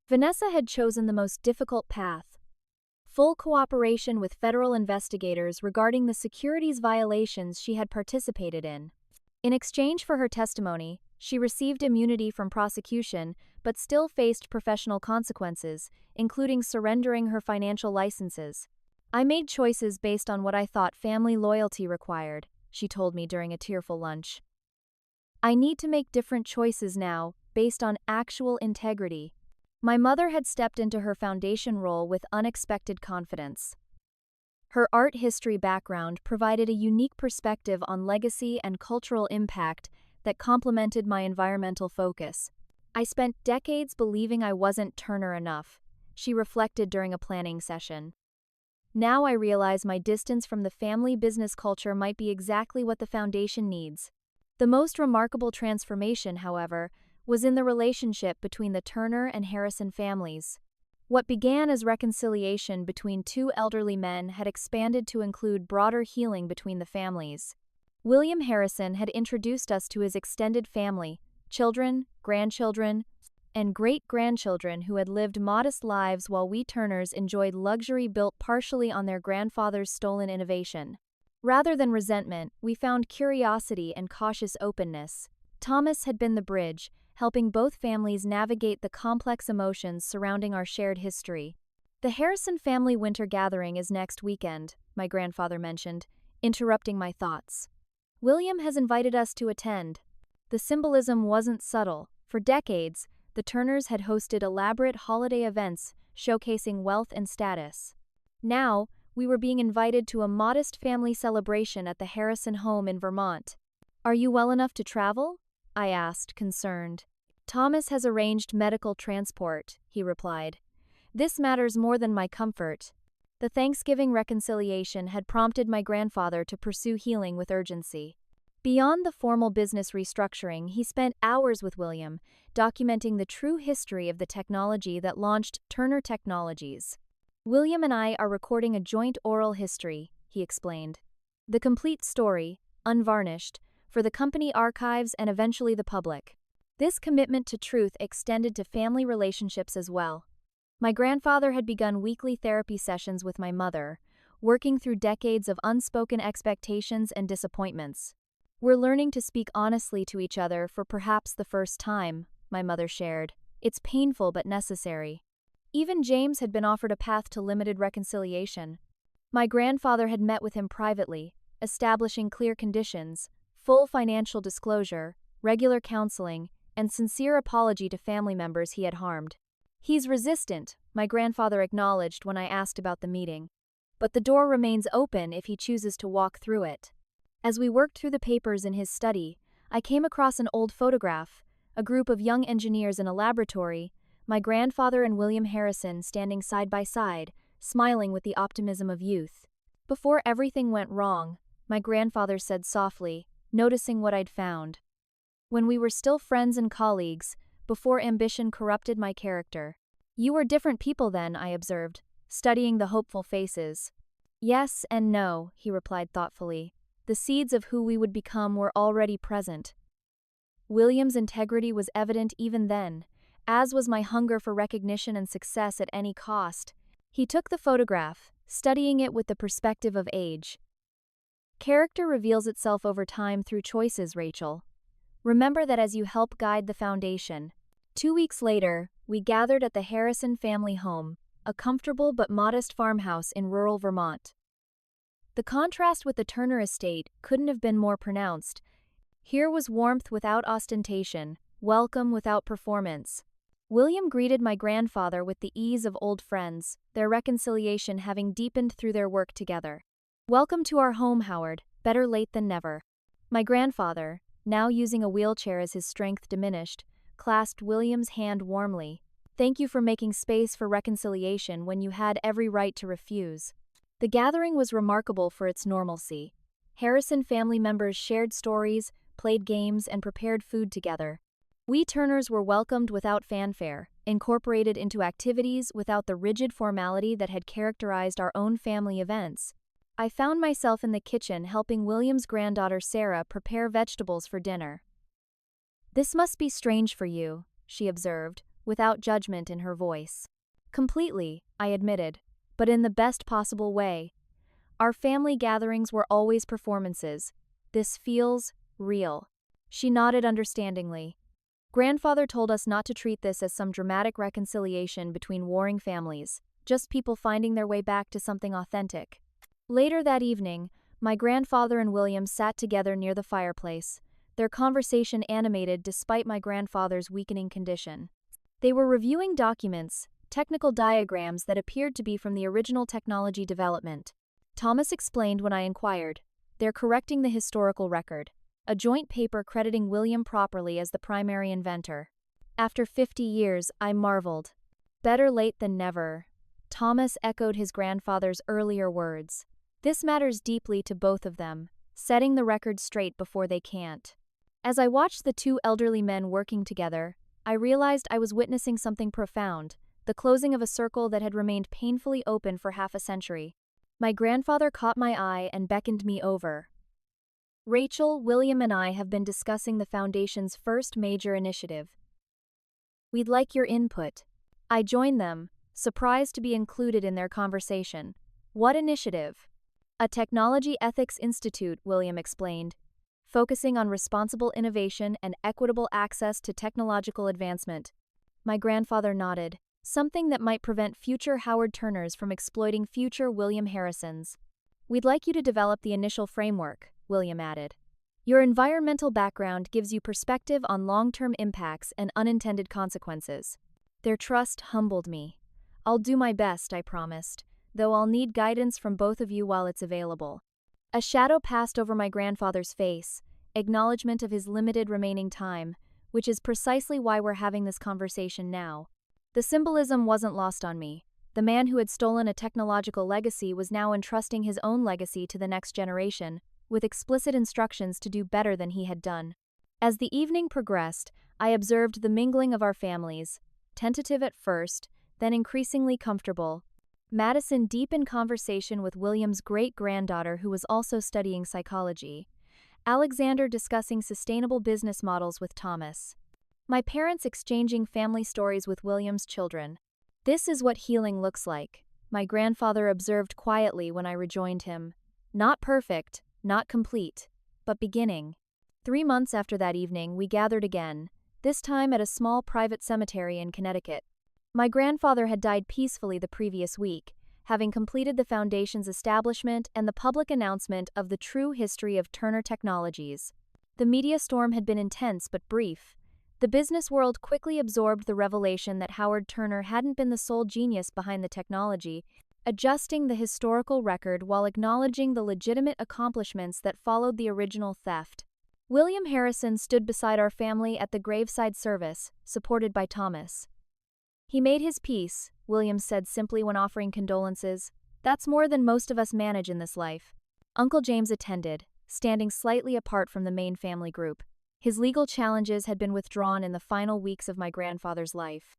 Vanessa had chosen the most difficult path: full cooperation with federal investigators regarding the securities violations she had participated in. In exchange for her testimony, she received immunity from prosecution but still faced professional consequences, including surrendering her financial licenses. "I made choices based on what I thought family loyalty required," she told me during a tearful lunch. "I need to make different choices now, based on actual integrity." My mother had stepped into her foundation role with unexpected confidence. Her art history background provided a unique perspective on legacy and cultural impact that complemented my environmental focus. "I spent decades believing I wasn't Turner enough," she reflected during a planning session. "Now I realize my distance from the family business culture might be exactly what the foundation needs." The most remarkable transformation, however, was in the relationship between the Turner and Harrison families. What began as reconciliation between two elderly men had expanded to include broader healing between the families. William Harrison had introduced us to his extended family, children, grandchildren, and great-grandchildren who had lived modest lives while we Turners enjoyed luxury built partially on their grandfather's stolen innovation. Rather than resentment, we found curiosity and cautious openness. Thomas had been the bridge, helping both families navigate the complex emotions surrounding our shared history. "The Harrison family winter gathering is next weekend," my grandfather mentioned, interrupting my thoughts. "William has invited us to attend." The symbolism wasn't subtle. For decades, the Turners had hosted elaborate holiday events showcasing wealth and status. Now, we were being invited to a modest family celebration at the Harrison home in Vermont. "Are you well enough to travel?" I asked, concerned. "Thomas has arranged medical transport," he replied. "This matters more than my comfort." The Thanksgiving reconciliation had prompted my grandfather to pursue healing with urgency. Beyond the formal business restructuring, he spent hours with William, documenting the true history of the technology that launched Turner Technologies. "William and I are recording a joint oral history," he explained. "The complete story, unvarnished, for the company archives and eventually the public." This commitment to truth extended to family relationships as well. My grandfather had begun weekly therapy sessions with my mother, working through decades of unspoken expectations and disappointments. We're learning to speak honestly to each other for perhaps the first time, my mother shared. It's painful but necessary. Even James had been offered a path to limited reconciliation. My grandfather had met with him privately, establishing clear conditions, full financial disclosure, regular counseling, and sincere apology to family members he had harmed. He's resistant, my grandfather acknowledged when I asked about the meeting. But the door remains open if he chooses to walk through it. As we worked through the papers in his study, I came across an old photograph, a group of young engineers in a laboratory, my grandfather and William Harrison standing side by side, smiling with the optimism of youth. Before everything went wrong, my grandfather said softly, noticing what I'd found. When we were still friends and colleagues, before ambition corrupted my character. You were different people then, I observed, studying the hopeful faces. Yes and no, he replied thoughtfully. The seeds of who we would become were already present. William's integrity was evident even then, as was my hunger for recognition and success at any cost. He took the photograph, studying it with the perspective of age. Character reveals itself over time through choices, Rachel. Remember that as you help guide the foundation. 2 weeks later, we gathered at the Harrison family home, a comfortable but modest farmhouse in rural Vermont. The contrast with the Turner estate couldn't have been more pronounced. Here was warmth without ostentation, welcome without performance. William greeted my grandfather with the ease of old friends, their reconciliation having deepened through their work together. Welcome to our home, Howard, better late than never. My grandfather, now using a wheelchair as his strength diminished, clasped William's hand warmly. Thank you for making space for reconciliation when you had every right to refuse. The gathering was remarkable for its normalcy. Harrison family members shared stories, played games, and prepared food together. We Turners were welcomed without fanfare, incorporated into activities without the rigid formality that had characterized our own family events. I found myself in the kitchen helping William's granddaughter Sarah prepare vegetables for dinner. This must be strange for you, she observed, without judgment in her voice. Completely, I admitted, but in the best possible way. Our family gatherings were always performances. This feels real. She nodded understandingly. Grandfather told us not to treat this as some dramatic reconciliation between warring families, just people finding their way back to something authentic. Later that evening, my grandfather and William sat together near the fireplace, their conversation animated despite my grandfather's weakening condition. They were reviewing documents, technical diagrams that appeared to be from the original technology development. Thomas explained when I inquired. They're correcting the historical record, a joint paper crediting William properly as the primary inventor. After 50 years, I marveled. Better late than never. Thomas echoed his grandfather's earlier words. This matters deeply to both of them, setting the record straight before they can't. As I watched the two elderly men working together, I realized I was witnessing something profound, the closing of a circle that had remained painfully open for half a century. My grandfather caught my eye and beckoned me over. Rachel, William, and I have been discussing the Foundation's first major initiative. We'd like your input. I joined them, surprised to be included in their conversation. What initiative? A Technology Ethics Institute, William explained, focusing on responsible innovation and equitable access to technological advancement. My grandfather nodded, something that might prevent future Howard Turners from exploiting future William Harrisons. We'd like you to develop the initial framework, William added. Your environmental background gives you perspective on long-term impacts and unintended consequences. Their trust humbled me. I'll do my best, I promised, though I'll need guidance from both of you while it's available. A shadow passed over my grandfather's face, acknowledgement of his limited remaining time, which is precisely why we're having this conversation now. The symbolism wasn't lost on me. The man who had stolen a technological legacy was now entrusting his own legacy to the next generation, with explicit instructions to do better than he had done. As the evening progressed, I observed the mingling of our families, tentative at first, then increasingly comfortable. Madison deep in conversation with William's great-granddaughter who was also studying psychology. Alexander discussing sustainable business models with Thomas. My parents exchanging family stories with William's children. This is what healing looks like, my grandfather observed quietly when I rejoined him. Not perfect, not complete, but beginning. 3 months after that evening, we gathered again, this time at a small private cemetery in Connecticut. My grandfather had died peacefully the previous week, having completed the foundation's establishment and the public announcement of the true history of Turner Technologies. The media storm had been intense but brief. The business world quickly absorbed the revelation that Howard Turner hadn't been the sole genius behind the technology, adjusting the historical record while acknowledging the legitimate accomplishments that followed the original theft. William Harrison stood beside our family at the graveside service, supported by Thomas. He made his peace, William said simply when offering condolences. That's more than most of us manage in this life. Uncle James attended, standing slightly apart from the main family group. His legal challenges had been withdrawn in the final weeks of my grandfather's life.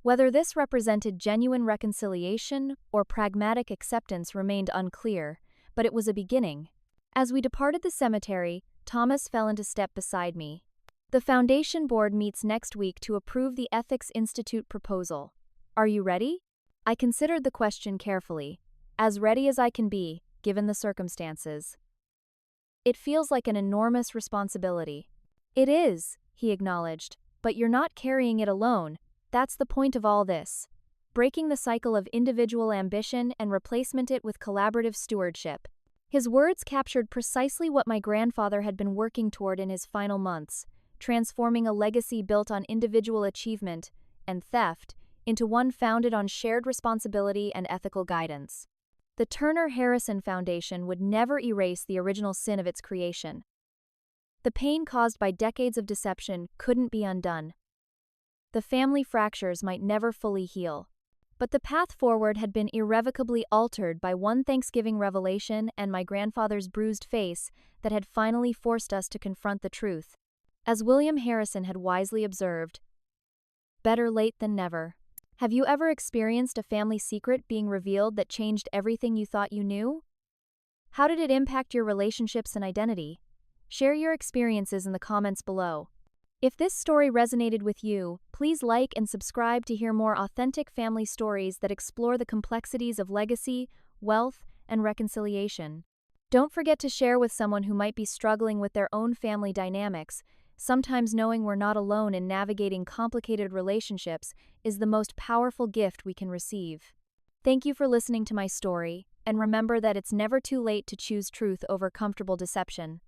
Whether this represented genuine reconciliation or pragmatic acceptance remained unclear, but it was a beginning. As we departed the cemetery, Thomas fell into step beside me. The Foundation Board meets next week to approve the Ethics Institute proposal. Are you ready? I considered the question carefully, as ready as I can be, given the circumstances. It feels like an enormous responsibility. It is, he acknowledged, but you're not carrying it alone. That's the point of all this. Breaking the cycle of individual ambition and replacement it with collaborative stewardship. His words captured precisely what my grandfather had been working toward in his final months, transforming a legacy built on individual achievement and theft into one founded on shared responsibility and ethical guidance. The Turner Harrison Foundation would never erase the original sin of its creation. The pain caused by decades of deception couldn't be undone. The family fractures might never fully heal. But the path forward had been irrevocably altered by one Thanksgiving revelation and my grandfather's bruised face that had finally forced us to confront the truth. As William Harrison had wisely observed, better late than never. Have you ever experienced a family secret being revealed that changed everything you thought you knew? How did it impact your relationships and identity? Share your experiences in the comments below. If this story resonated with you, please like and subscribe to hear more authentic family stories that explore the complexities of legacy, wealth, and reconciliation. Don't forget to share with someone who might be struggling with their own family dynamics. Sometimes knowing we're not alone in navigating complicated relationships is the most powerful gift we can receive. Thank you for listening to my story, and remember that it's never too late to choose truth over comfortable deception.